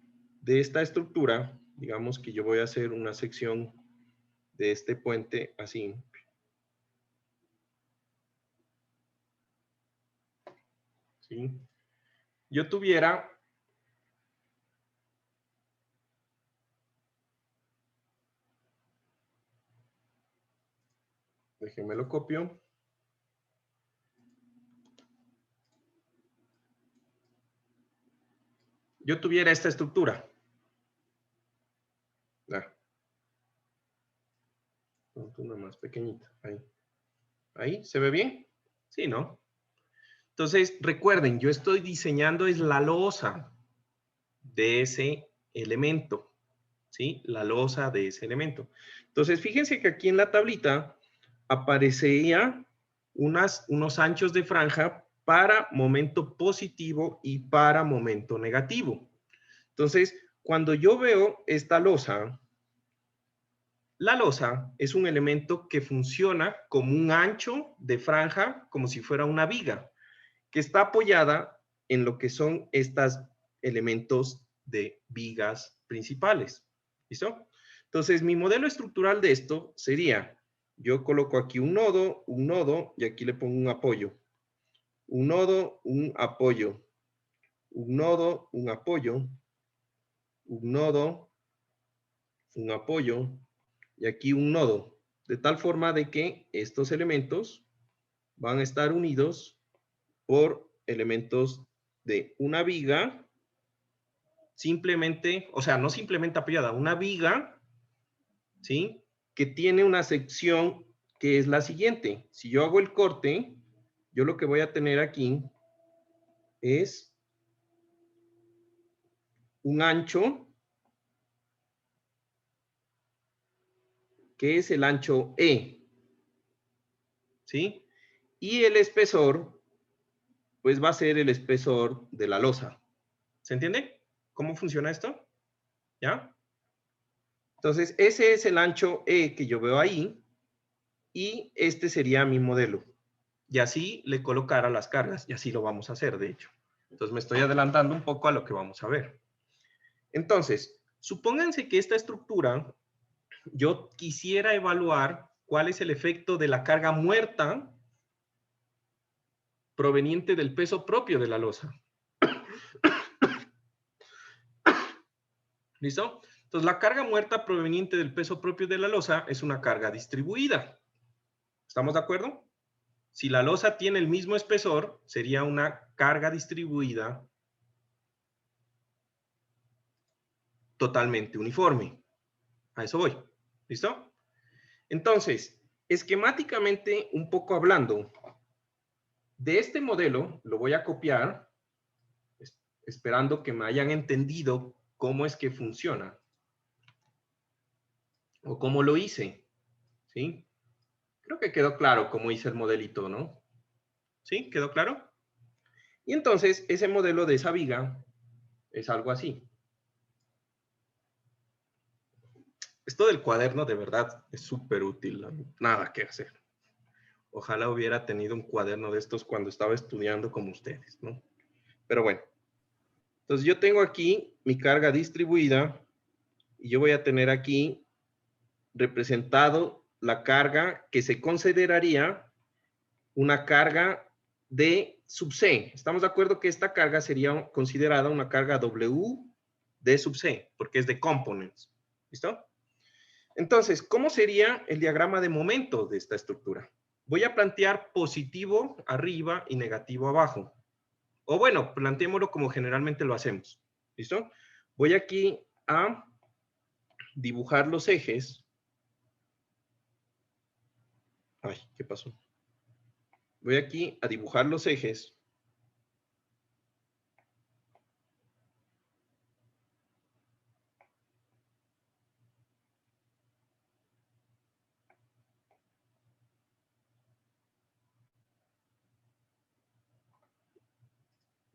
de esta estructura, digamos que yo voy a hacer una sección de este puente así. ¿Sí? Yo tuviera déjenme lo copio. Yo tuviera esta estructura. Una más pequeñita. Ahí. ¿Ahí? ¿Se ve bien? Sí, ¿no? Entonces, recuerden, yo estoy diseñando es la losa de ese elemento. ¿Sí? La losa de ese elemento. Entonces, fíjense que aquí en la tablita aparecía unos anchos de franja para momento positivo y para momento negativo. Entonces, cuando yo veo esta losa, la losa es un elemento que funciona como un ancho de franja, como si fuera una viga, que está apoyada en lo que son estos elementos de vigas principales. ¿Listo? Entonces, mi modelo estructural de esto sería, yo coloco aquí un nodo, y aquí le pongo un apoyo. Un nodo, un apoyo. Un nodo, un apoyo. Un nodo, un apoyo. Y aquí un nodo. De tal forma de que estos elementos van a estar unidos por elementos de una viga, simplemente, o sea, no simplemente apoyada, una viga, ¿sí? Que tiene una sección que es la siguiente. Si yo hago el corte, yo lo que voy a tener aquí es un ancho, que es el ancho E, ¿sí? Y el espesor, pues va a ser el espesor de la losa. ¿Se entiende cómo funciona esto? ¿Ya? Entonces, ese es el ancho E que yo veo ahí, y este sería mi modelo. Y así le colocara las cargas, y así lo vamos a hacer, de hecho. Entonces, me estoy adelantando un poco a lo que vamos a ver. Entonces, supónganse que esta estructura, yo quisiera evaluar cuál es el efecto de la carga muerta proveniente del peso propio de la losa. ¿Listo? Entonces, la carga muerta proveniente del peso propio de la losa es una carga distribuida. ¿Estamos de acuerdo? Si la losa tiene el mismo espesor, sería una carga distribuida totalmente uniforme. A eso voy. ¿Listo? Entonces, esquemáticamente, un poco hablando, de este modelo lo voy a copiar, esperando que me hayan entendido cómo es que funciona. O cómo lo hice. ¿Sí? Creo que quedó claro cómo hice el modelito, ¿no? ¿Sí? ¿Quedó claro? Y entonces, ese modelo de esa viga es algo así. Esto del cuaderno de verdad es súper útil, ¿no? Nada que hacer. Ojalá hubiera tenido un cuaderno de estos cuando estaba estudiando como ustedes, ¿no? Pero bueno. Entonces yo tengo aquí mi carga distribuida y yo voy a tener aquí representado la carga que se consideraría una carga de sub C. Estamos de acuerdo que esta carga sería considerada una carga W de sub C, porque es de components. ¿Listo? Entonces, ¿cómo sería el diagrama de momento de esta estructura? Voy a plantear positivo arriba y negativo abajo. O bueno, planteémoslo como generalmente lo hacemos. ¿Listo? Voy aquí a dibujar los ejes. Ay, ¿qué pasó? Voy aquí a dibujar los ejes.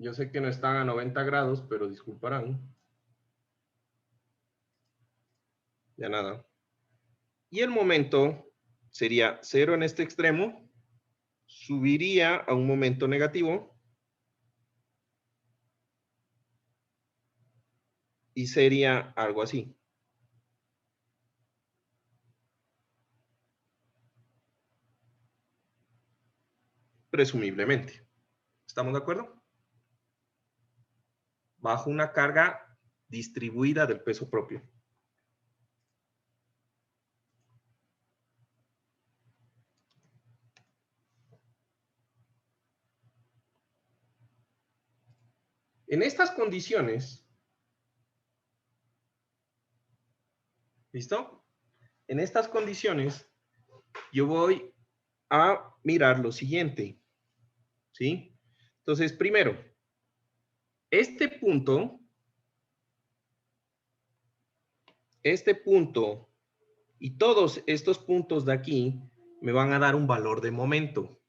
Yo sé que no están a 90 grados, pero disculparán. Ya nada. Y el momento sería 0 en este extremo, subiría a un momento negativo y sería algo así. Presumiblemente. ¿Estamos de acuerdo? Bajo una carga distribuida del peso propio. En estas condiciones, ¿listo? En estas condiciones, yo voy a mirar lo siguiente, ¿sí? Entonces, primero, este punto y todos estos puntos de aquí me van a dar un valor de momento.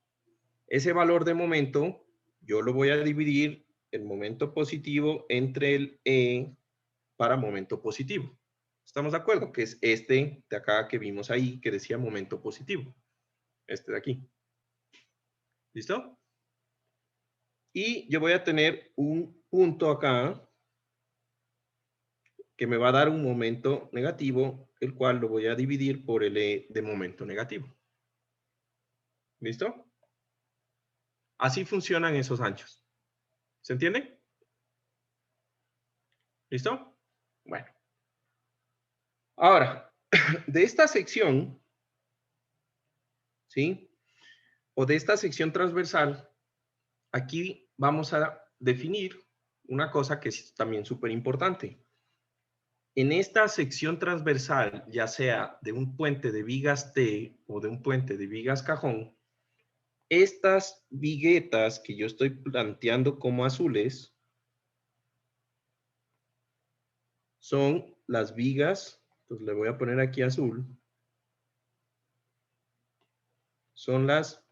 Ese valor de momento, yo lo voy a dividir el momento positivo entre el E para momento positivo. ¿Estamos de acuerdo? Que es este de acá que vimos ahí, que decía momento positivo. Este de aquí. ¿Listo? Y yo voy a tener un punto acá que me va a dar un momento negativo, el cual lo voy a dividir por el E de momento negativo. ¿Listo? Así funcionan esos anchos. ¿Se entiende? ¿Listo? Bueno. Ahora, de esta sección, ¿sí? O de esta sección transversal, aquí vamos a definir una cosa que es también súper importante. En esta sección transversal, ya sea de un puente de vigas T o de un puente de vigas cajón, estas viguetas que yo estoy planteando como azules son las vigas, entonces le voy a poner aquí azul, son las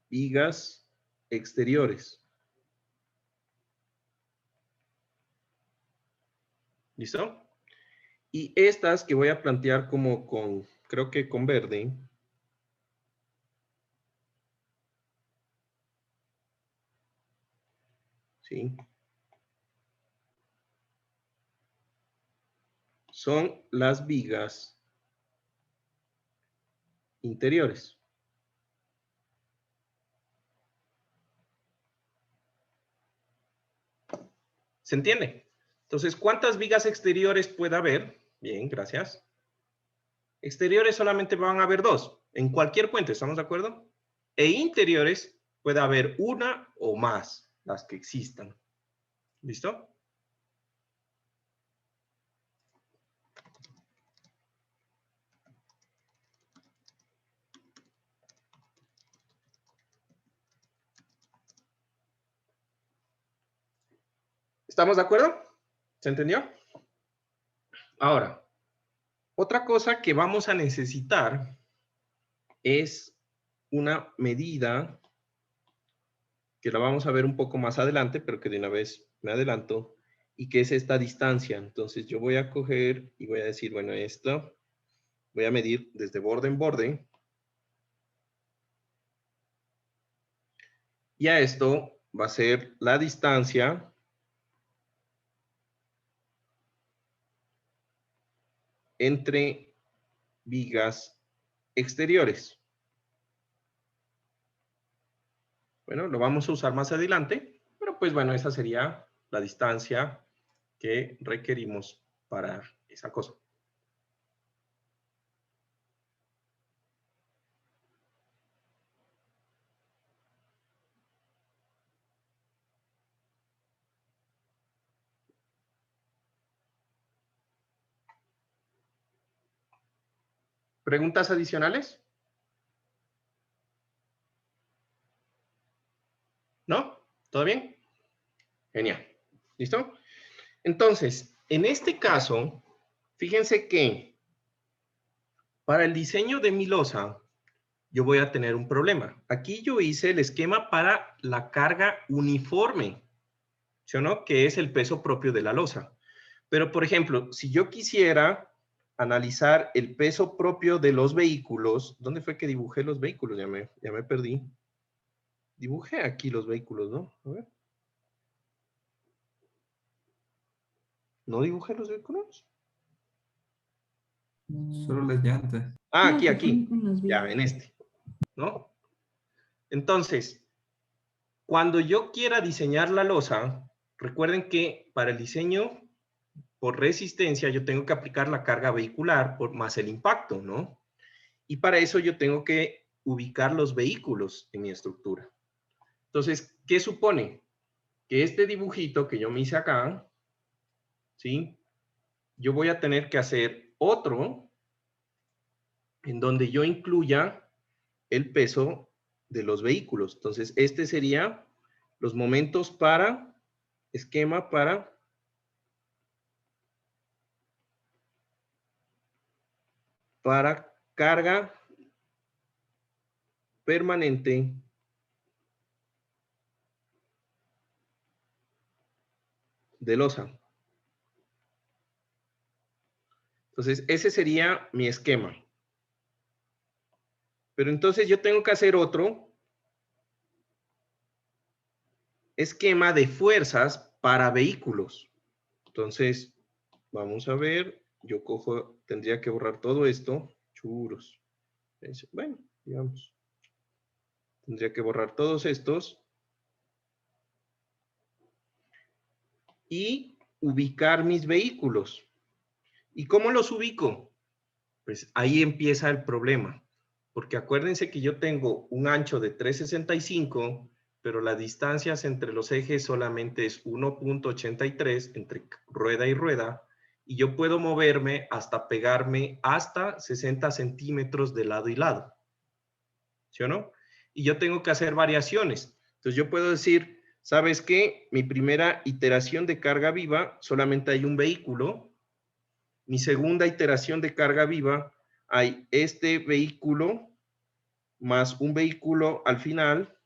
vigas exteriores. ¿Listo? Y estas que voy a plantear como con, creo que con verde, ¿sí? Son las vigas interiores. ¿Se entiende? Entonces, ¿cuántas vigas exteriores puede haber? Bien, gracias. Exteriores solamente van a haber dos, en cualquier puente, ¿estamos de acuerdo? E interiores puede haber una o más, las que existan. ¿Listo? ¿Estamos de acuerdo? ¿Se entendió? Ahora, otra cosa que vamos a necesitar es una medida que la vamos a ver un poco más adelante, pero que de una vez me adelanto, y que es esta distancia. Entonces yo voy a coger y voy a decir, bueno, esto voy a medir desde borde en borde. Y a esto va a ser la distancia entre vigas exteriores. Bueno, lo vamos a usar más adelante, pero pues bueno, esa sería la distancia que requerimos para esa cosa. ¿Preguntas adicionales? ¿No? ¿Todo bien? Genial. ¿Listo? Entonces, en este caso, fíjense que para el diseño de mi losa, yo voy a tener un problema. Aquí yo hice el esquema para la carga uniforme, ¿sí o no? Que es el peso propio de la losa. Pero, por ejemplo, si yo quisiera analizar el peso propio de los vehículos, ¿dónde fue que dibujé los vehículos? Ya me perdí. Dibujé aquí los vehículos, ¿no? A ver. ¿No dibujé los vehículos? Solo las llantas. Ah, No, aquí, se fueron aquí. con las Ya, vías. en este, ¿no? Entonces, cuando yo quiera diseñar la losa, recuerden que para el diseño por resistencia yo tengo que aplicar la carga vehicular por más el impacto, ¿no? Y para eso yo tengo que ubicar los vehículos en mi estructura. Entonces, ¿qué supone? Que este dibujito que yo me hice acá, ¿sí? Yo voy a tener que hacer otro en donde yo incluya el peso de los vehículos. Entonces, este sería los momentos para, esquema para carga permanente de losa. Entonces, ese sería mi esquema. Pero entonces yo tengo que hacer otro esquema de fuerzas para vehículos. Entonces, vamos a ver. Yo cojo, tendría que borrar todo esto. Churos. Bueno, digamos. Tendría que borrar todos estos. Y ubicar mis vehículos. ¿Y cómo los ubico? Pues ahí empieza el problema. Porque acuérdense que yo tengo un ancho de 3.65, pero las distancias entre los ejes solamente es 1.83 entre rueda y rueda, y yo puedo moverme hasta pegarme hasta 60 centímetros de lado y lado. ¿Sí o no? Y yo tengo que hacer variaciones. Entonces yo puedo decir, ¿sabes qué? Mi primera iteración de carga viva solamente hay un vehículo. Mi segunda iteración de carga viva hay este vehículo más un vehículo al final.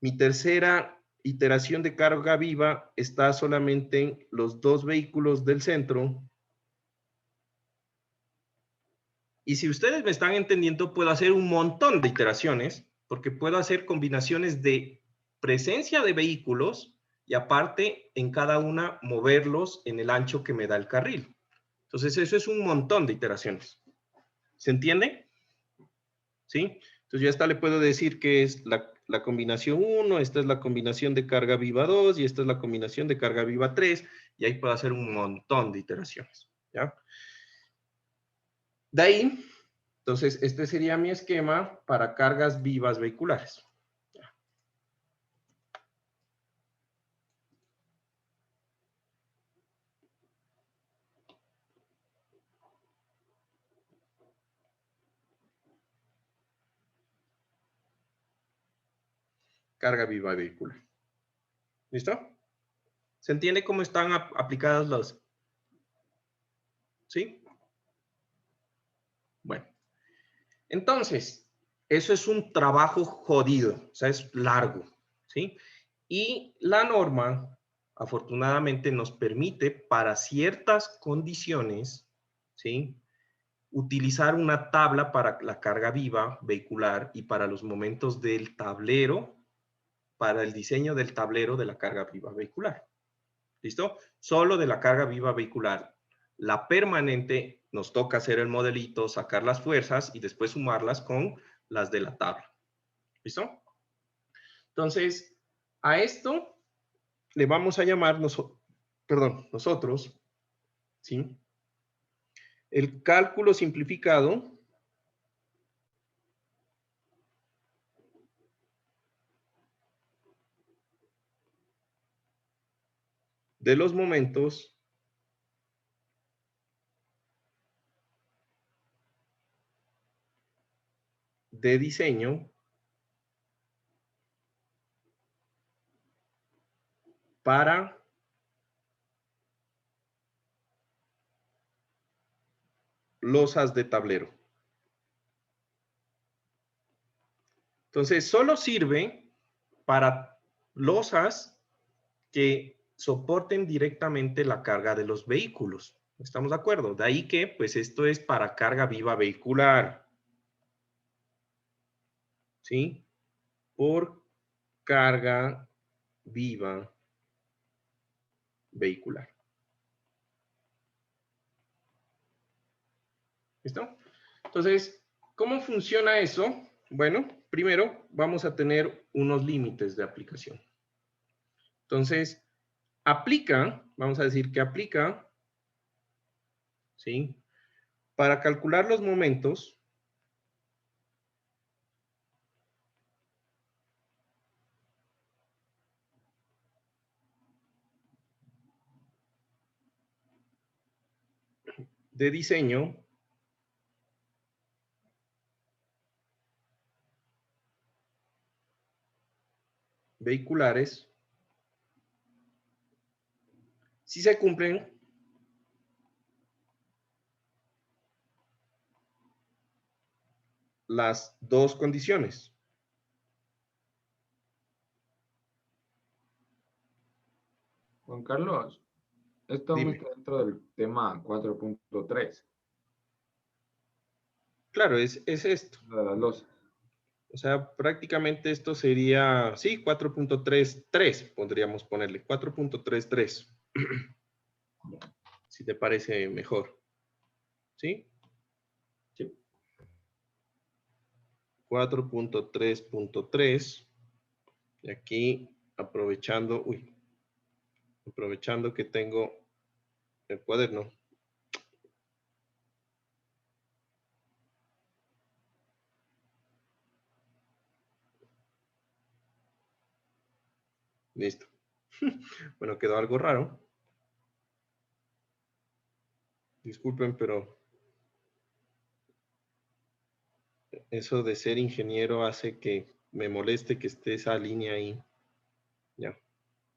Mi tercera iteración de carga viva está solamente en los dos vehículos del centro. Y si ustedes me están entendiendo, puedo hacer un montón de iteraciones, porque puedo hacer combinaciones de presencia de vehículos y aparte en cada una moverlos en el ancho que me da el carril. Entonces eso es un montón de iteraciones. ¿Se entiende? ¿Sí? Entonces ya esta le puedo decir que es la combinación 1, esta es la combinación de carga viva 2 y esta es la combinación de carga viva 3, y ahí puedo hacer un montón de iteraciones, ¿ya? De ahí, entonces este sería mi esquema para cargas vivas vehiculares. Carga viva vehicular. ¿Listo? ¿Se entiende cómo están aplicadas las? ¿Sí? Bueno. Entonces, eso es un trabajo jodido, o sea, es largo, ¿sí? Y la norma afortunadamente nos permite para ciertas condiciones, ¿sí?, utilizar una tabla para la carga viva vehicular y para los momentos del tablero, para el diseño del tablero de la carga viva vehicular. ¿Listo? Solo de la carga viva vehicular. La permanente nos toca hacer el modelito, sacar las fuerzas y después sumarlas con las de la tabla. ¿Listo? Entonces, a esto le vamos a llamar nosotros, ¿sí?, el cálculo simplificado de los momentos de diseño para losas de tablero. Entonces, solo sirve para losas que soporten directamente la carga de los vehículos. ¿Estamos de acuerdo? De ahí que, pues, esto es para carga viva vehicular. ¿Sí? Por carga viva vehicular. ¿Listo? Entonces, ¿cómo funciona eso? Bueno, primero vamos a tener unos límites de aplicación. Entonces, aplica, vamos a decir que aplica, ¿sí?, para calcular los momentos de diseño vehiculares si se cumplen las dos condiciones. Juan Carlos, esto aún Dime. está dentro del tema 4.3, Claro, es esto. de las losas. O sea, prácticamente esto sería, sí, 4.33, podríamos ponerle, 4.33, si te parece mejor. ¿Sí? Sí. 4.3.3, y aquí aprovechando que tengo el cuaderno. Listo. Bueno, quedó algo raro. Disculpen, pero eso de ser ingeniero hace que me moleste que esté esa línea ahí. Ya,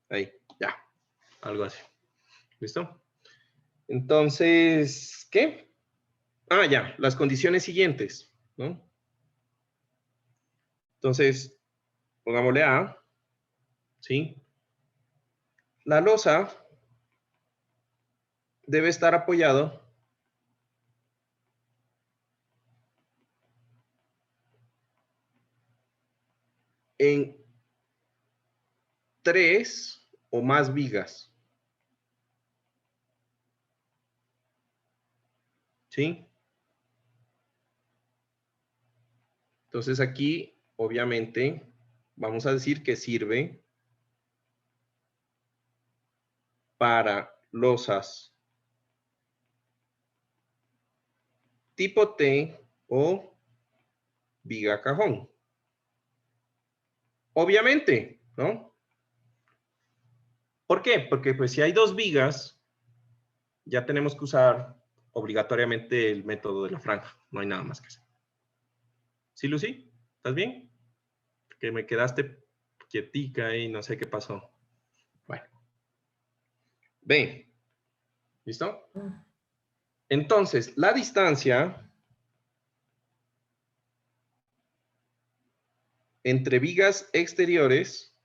ahí, ya, algo así. ¿Listo? Entonces, ¿qué? Ah, ya, las condiciones siguientes, ¿no? Entonces, pongámosle A, ¿sí? La losa debe estar apoyado en 3 o más vigas. ¿Sí? Entonces aquí, obviamente, vamos a decir que sirve para losas tipo T o viga cajón. Obviamente, ¿no? ¿Por qué? Porque pues si hay 2 vigas, ya tenemos que usar obligatoriamente el método de la franja. No hay nada más que hacer. ¿Sí, Lucy? ¿Estás bien? Que me quedaste quietica y no sé qué pasó. Bueno. Ven. ¿Listo? Entonces, la distancia entre vigas exteriores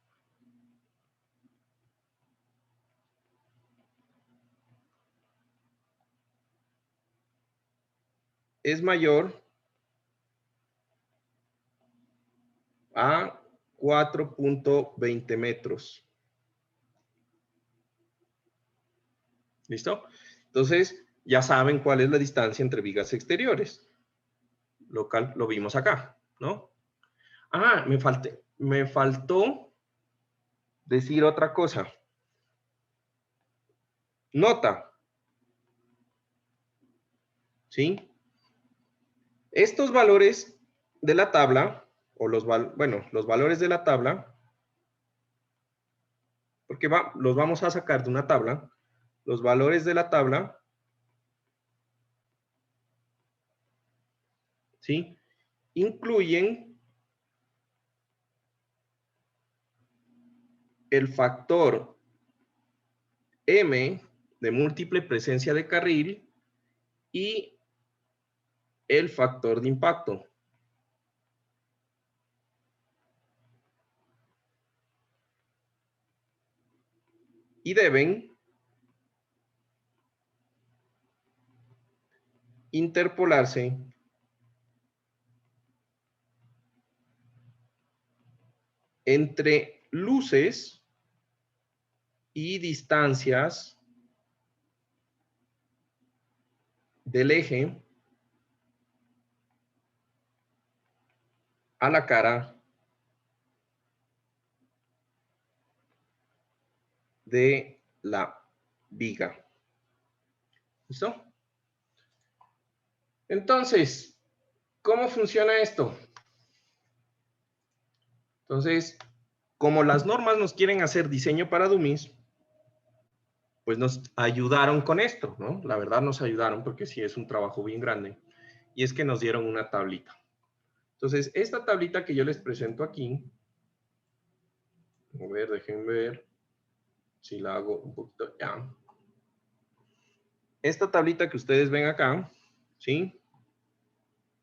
es mayor a 4.20 metros. ¿Listo? Entonces, ya saben cuál es la distancia entre vigas exteriores. Lo vimos acá, ¿no? Ah, me faltó decir otra cosa. Nota. ¿Sí? Estos valores de la tabla, o los valores de la tabla, porque los vamos a sacar de una tabla, los valores de la tabla, ¿sí? Incluyen el factor M de múltiple presencia de carril y el factor de impacto. Y deben interpolarse entre luces y distancias del eje a la cara de la viga. ¿Listo? Entonces, ¿cómo funciona esto? Entonces, como las normas nos quieren hacer diseño para dummies, pues nos ayudaron con esto, ¿no? La verdad nos ayudaron porque sí es un trabajo bien grande. Y es que nos dieron una tablita. Entonces, esta tablita que yo les presento aquí, a ver, déjenme ver si la hago un poquito ya. Esta tablita que ustedes ven acá, ¿sí?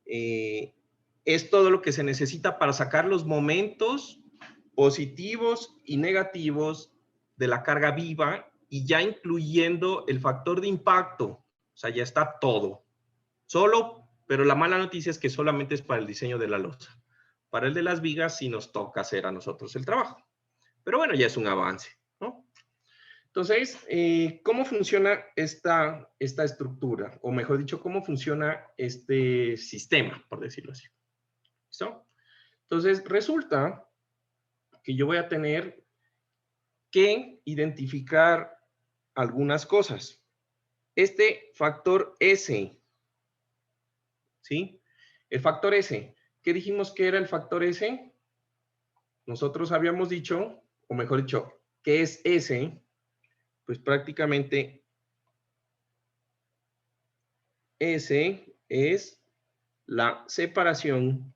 Es todo lo que se necesita para sacar los momentos positivos y negativos de la carga viva y ya incluyendo el factor de impacto. O sea, ya está todo. Pero la mala noticia es que solamente es para el diseño de la losa. Para el de las vigas sí nos toca hacer a nosotros el trabajo. Pero bueno, ya es un avance, ¿no? Entonces, ¿cómo funciona esta estructura? O mejor dicho, ¿cómo funciona este sistema, por decirlo así? ¿Listo? Entonces, resulta que yo voy a tener que identificar algunas cosas. Este factor S, ¿sí? El factor S, ¿qué dijimos que era el factor S? Nosotros habíamos dicho, o mejor dicho, ¿qué es S? Pues prácticamente S es la separación,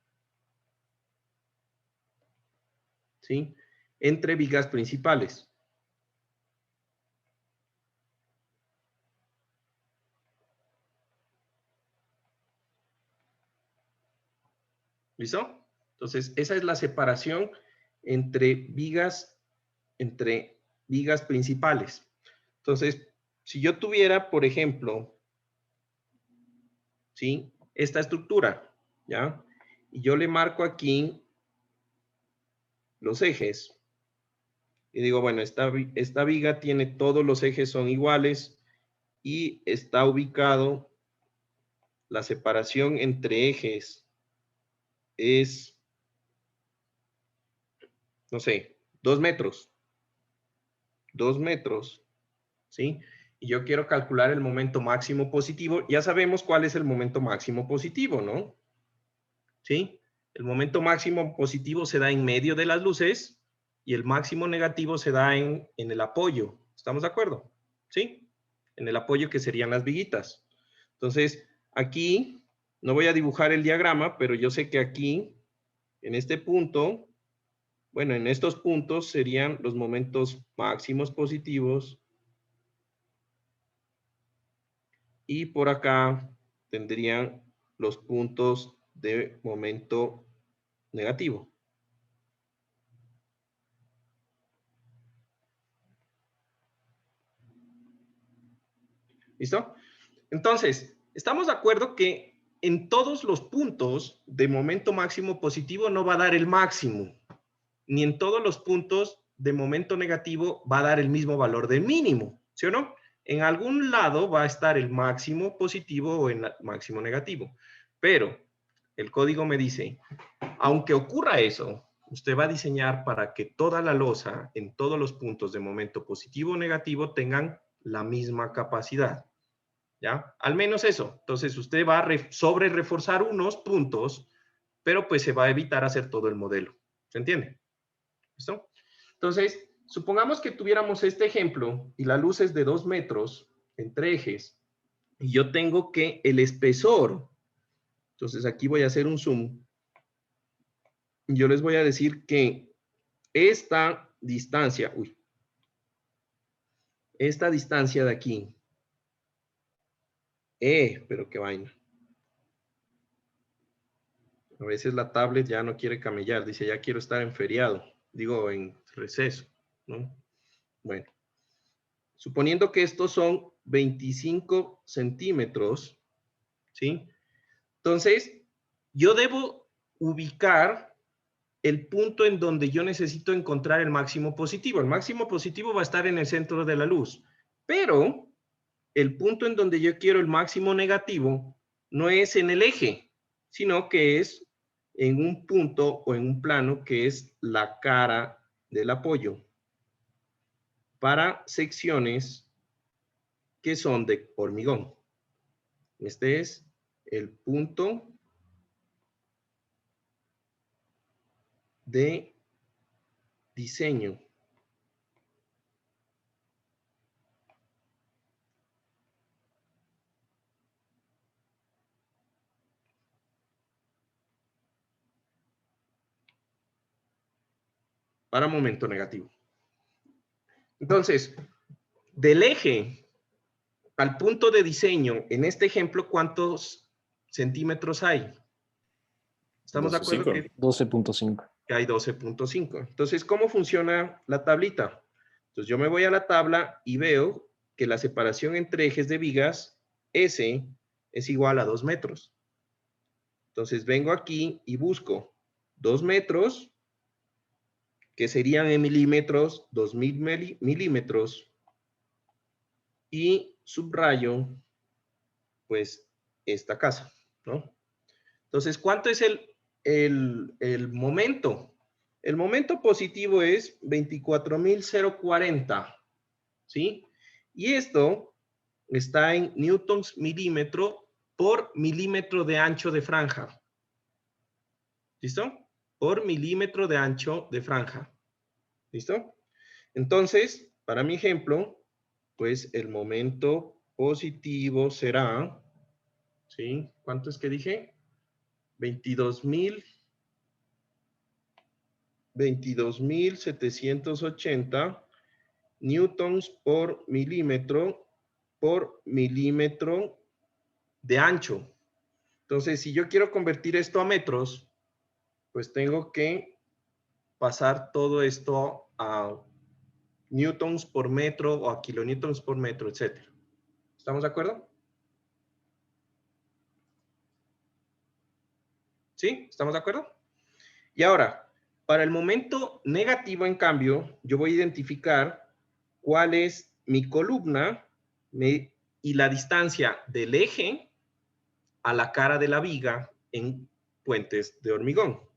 ¿sí?, entre vigas principales. ¿Listo? Entonces, esa es la separación entre vigas principales. Entonces, si yo tuviera, por ejemplo, ¿sí?, esta estructura, ¿ya? Y yo le marco aquí los ejes. Y digo, bueno, esta viga tiene todos los ejes son iguales y está ubicado, la separación entre ejes es, no sé, 2 metros. 2 metros, ¿sí? Y yo quiero calcular el momento máximo positivo. Ya sabemos cuál es el momento máximo positivo, ¿no? ¿Sí? El momento máximo positivo se da en medio de las luces y el máximo negativo se da en el apoyo. ¿Estamos de acuerdo? ¿Sí? En el apoyo que serían las viguitas. Entonces, aquí, no voy a dibujar el diagrama, pero yo sé que aquí, en este punto, bueno, en estos puntos serían los momentos máximos positivos y por acá tendrían los puntos de momento negativo. ¿Listo? Entonces, estamos de acuerdo que en todos los puntos de momento máximo positivo no va a dar el máximo, ni en todos los puntos de momento negativo va a dar el mismo valor del mínimo, ¿sí o no? En algún lado va a estar el máximo positivo o el máximo negativo, pero el código me dice, aunque ocurra eso, usted va a diseñar para que toda la losa en todos los puntos de momento positivo o negativo tengan la misma capacidad. ¿Ya? Al menos eso. Entonces, usted va a sobre reforzar unos puntos, pero pues se va a evitar hacer todo el modelo. ¿Se entiende? ¿Listo? Entonces, supongamos que tuviéramos este ejemplo y la luz es de 2 metros entre ejes y yo tengo que el espesor, entonces aquí voy a hacer un zoom, y yo les voy a decir que esta distancia, esta distancia de aquí, pero qué vaina. A veces la tablet ya no quiere camellar, dice ya quiero estar en feriado, digo en receso, ¿no? Bueno, suponiendo que estos son 25 centímetros, ¿sí? Entonces, yo debo ubicar el punto en donde yo necesito encontrar el máximo positivo. El máximo positivo va a estar en el centro de la luz, pero el punto en donde yo quiero el máximo negativo no es en el eje, sino que es en un punto o en un plano que es la cara del apoyo para secciones que son de hormigón. Este es el punto de diseño. Para momento negativo. Entonces, del eje al punto de diseño, en este ejemplo, ¿cuántos centímetros hay? ¿Estamos de acuerdo 12.5. que 12.5. hay 12.5? Entonces, ¿cómo funciona la tablita? Entonces, yo me voy a la tabla y veo que la separación entre ejes de vigas, S, es igual a 2 metros. Entonces, vengo aquí y busco 2 metros, que serían en milímetros, 2000 milímetros, y subrayo, pues, esta casa, ¿no? Entonces, ¿cuánto es el momento? El momento positivo es 24.040, ¿sí? Y esto está en newtons milímetro por milímetro de ancho de franja. ¿Listo? Por milímetro de ancho de franja. ¿Listo? Entonces, para mi ejemplo, pues el momento positivo será, ¿sí? ¿Cuánto es que dije? 22.780 newtons por milímetro de ancho. Entonces, si yo quiero convertir esto a metros, pues tengo que pasar todo esto a newtons por metro o a kilonewtons por metro, etc. ¿Estamos de acuerdo? ¿Sí? ¿Estamos de acuerdo? Y ahora, para el momento negativo, en cambio, yo voy a identificar cuál es mi columna y la distancia del eje a la cara de la viga en puentes de hormigón.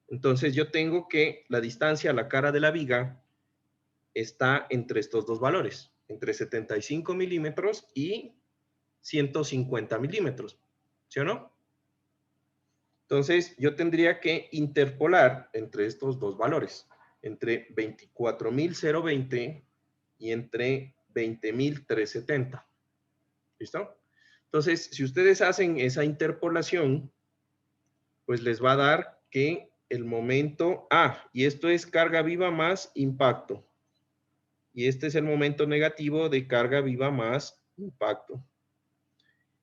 Entonces yo tengo que la distancia a la cara de la viga está entre estos dos valores, entre 75 milímetros y 150 milímetros, ¿sí o no? Entonces yo tendría que interpolar entre estos dos valores, entre 24.020 y entre 20.370. ¿Listo? Entonces, si ustedes hacen esa interpolación, pues les va a dar que el momento, y esto es carga viva más impacto. Y este es el momento negativo de carga viva más impacto.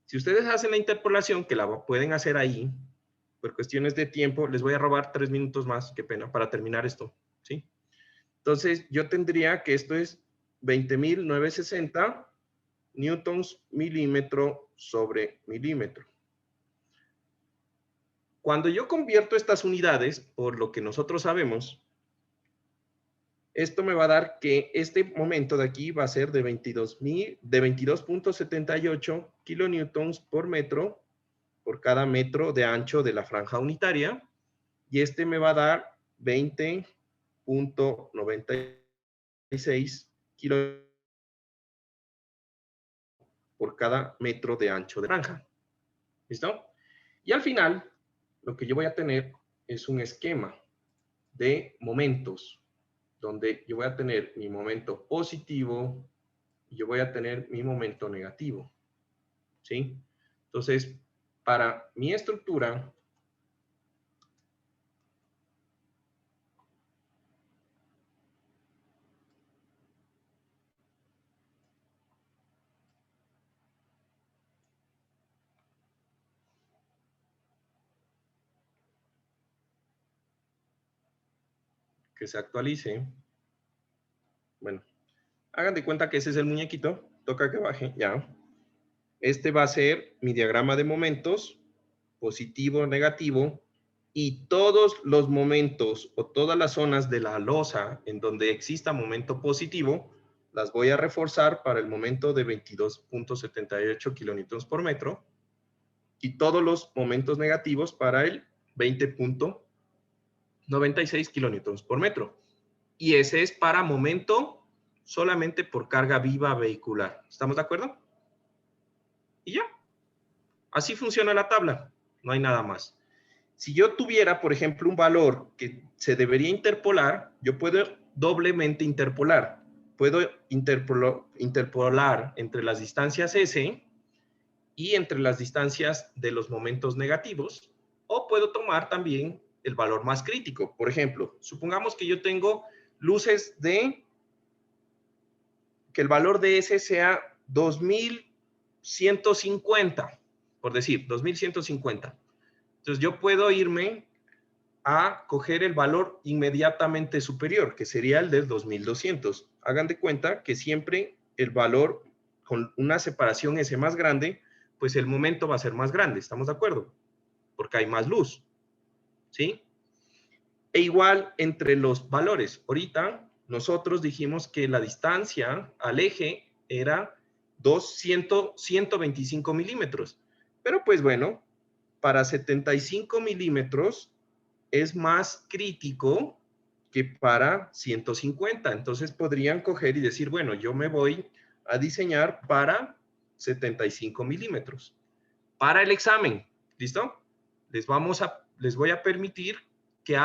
Si ustedes hacen la interpolación, que la pueden hacer ahí, por cuestiones de tiempo, les voy a robar 3 minutos más, qué pena, para terminar esto, ¿sí? Entonces, yo tendría que esto es 20.960 newtons milímetro sobre milímetro. Cuando yo convierto estas unidades por lo que nosotros sabemos, esto me va a dar que este momento de aquí va a ser de 22.78 kilonewtons por metro por cada metro de ancho de la franja unitaria, y este me va a dar 20.96 kilonewtons por cada metro de ancho de franja. ¿Listo? Y al final, lo que yo voy a tener es un esquema de momentos, donde yo voy a tener mi momento positivo y yo voy a tener mi momento negativo. ¿Sí? Entonces, para mi estructura, que se actualice. Bueno, hagan de cuenta que ese es el muñequito. Toca que baje, ya. Este va a ser mi diagrama de momentos, positivo, negativo, y todos los momentos o todas las zonas de la losa en donde exista momento positivo, las voy a reforzar para el momento de 22.78 kilonewtons por metro, y todos los momentos negativos para el 20.96 kilonewtons por metro. Y ese es para momento solamente por carga viva vehicular. ¿Estamos de acuerdo? Y ya. Así funciona la tabla. No hay nada más. Si yo tuviera, por ejemplo, un valor que se debería interpolar, yo puedo doblemente interpolar. Puedo interpolar entre las distancias S y entre las distancias de los momentos negativos, o puedo tomar también el valor más crítico. Por ejemplo, supongamos que yo tengo luces de que el valor de S sea 2150, por decir, 2150. Entonces yo puedo irme a coger el valor inmediatamente superior, que sería el del 2200. Hagan de cuenta que siempre el valor con una separación S más grande, pues el momento va a ser más grande, ¿estamos de acuerdo? Porque hay más luz, ¿sí? E igual entre los valores. Ahorita nosotros dijimos que la distancia al eje era 125 milímetros. Pero pues bueno, para 75 milímetros es más crítico que para 150. Entonces podrían coger y decir, bueno, yo me voy a diseñar para 75 milímetros. Para el examen, ¿listo? Les voy a permitir que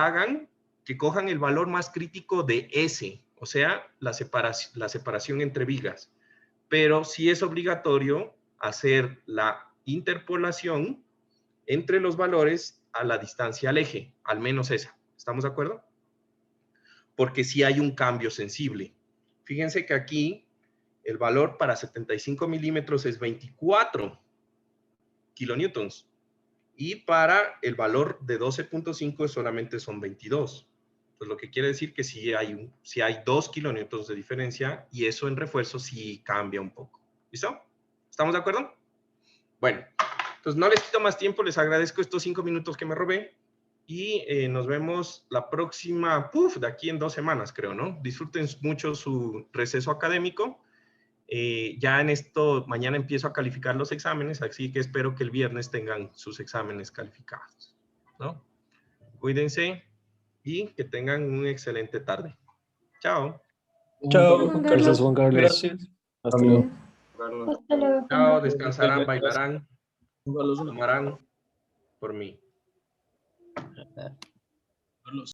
cojan el valor más crítico de S, o sea, la separación entre vigas. Pero sí es obligatorio hacer la interpolación entre los valores a la distancia al eje, al menos esa. ¿Estamos de acuerdo? Porque sí hay un cambio sensible. Fíjense que aquí el valor para 75 milímetros es 24 kilonewtons. Y para el valor de 12.5 solamente son 22. Entonces, lo que quiere decir que sí hay 2 kilonewtons de diferencia, y eso en refuerzo sí cambia un poco. ¿Listo? ¿Estamos de acuerdo? Bueno, entonces no les quito más tiempo, les agradezco estos 5 minutos que me robé, y nos vemos la próxima, de aquí en 2 semanas, creo, ¿no? Disfruten mucho su receso académico. Ya en esto, mañana empiezo a calificar los exámenes, así que espero que el viernes tengan sus exámenes calificados, ¿no? Cuídense y que tengan una excelente tarde. Chao. Chao, Juan gracias Carlos. Juan Carlos. Gracias. Hasta luego. Carlos. Hasta luego. Juan Chao, Carlos. descansarán, bailarán, Juan Carlos, una. tomarán por mí.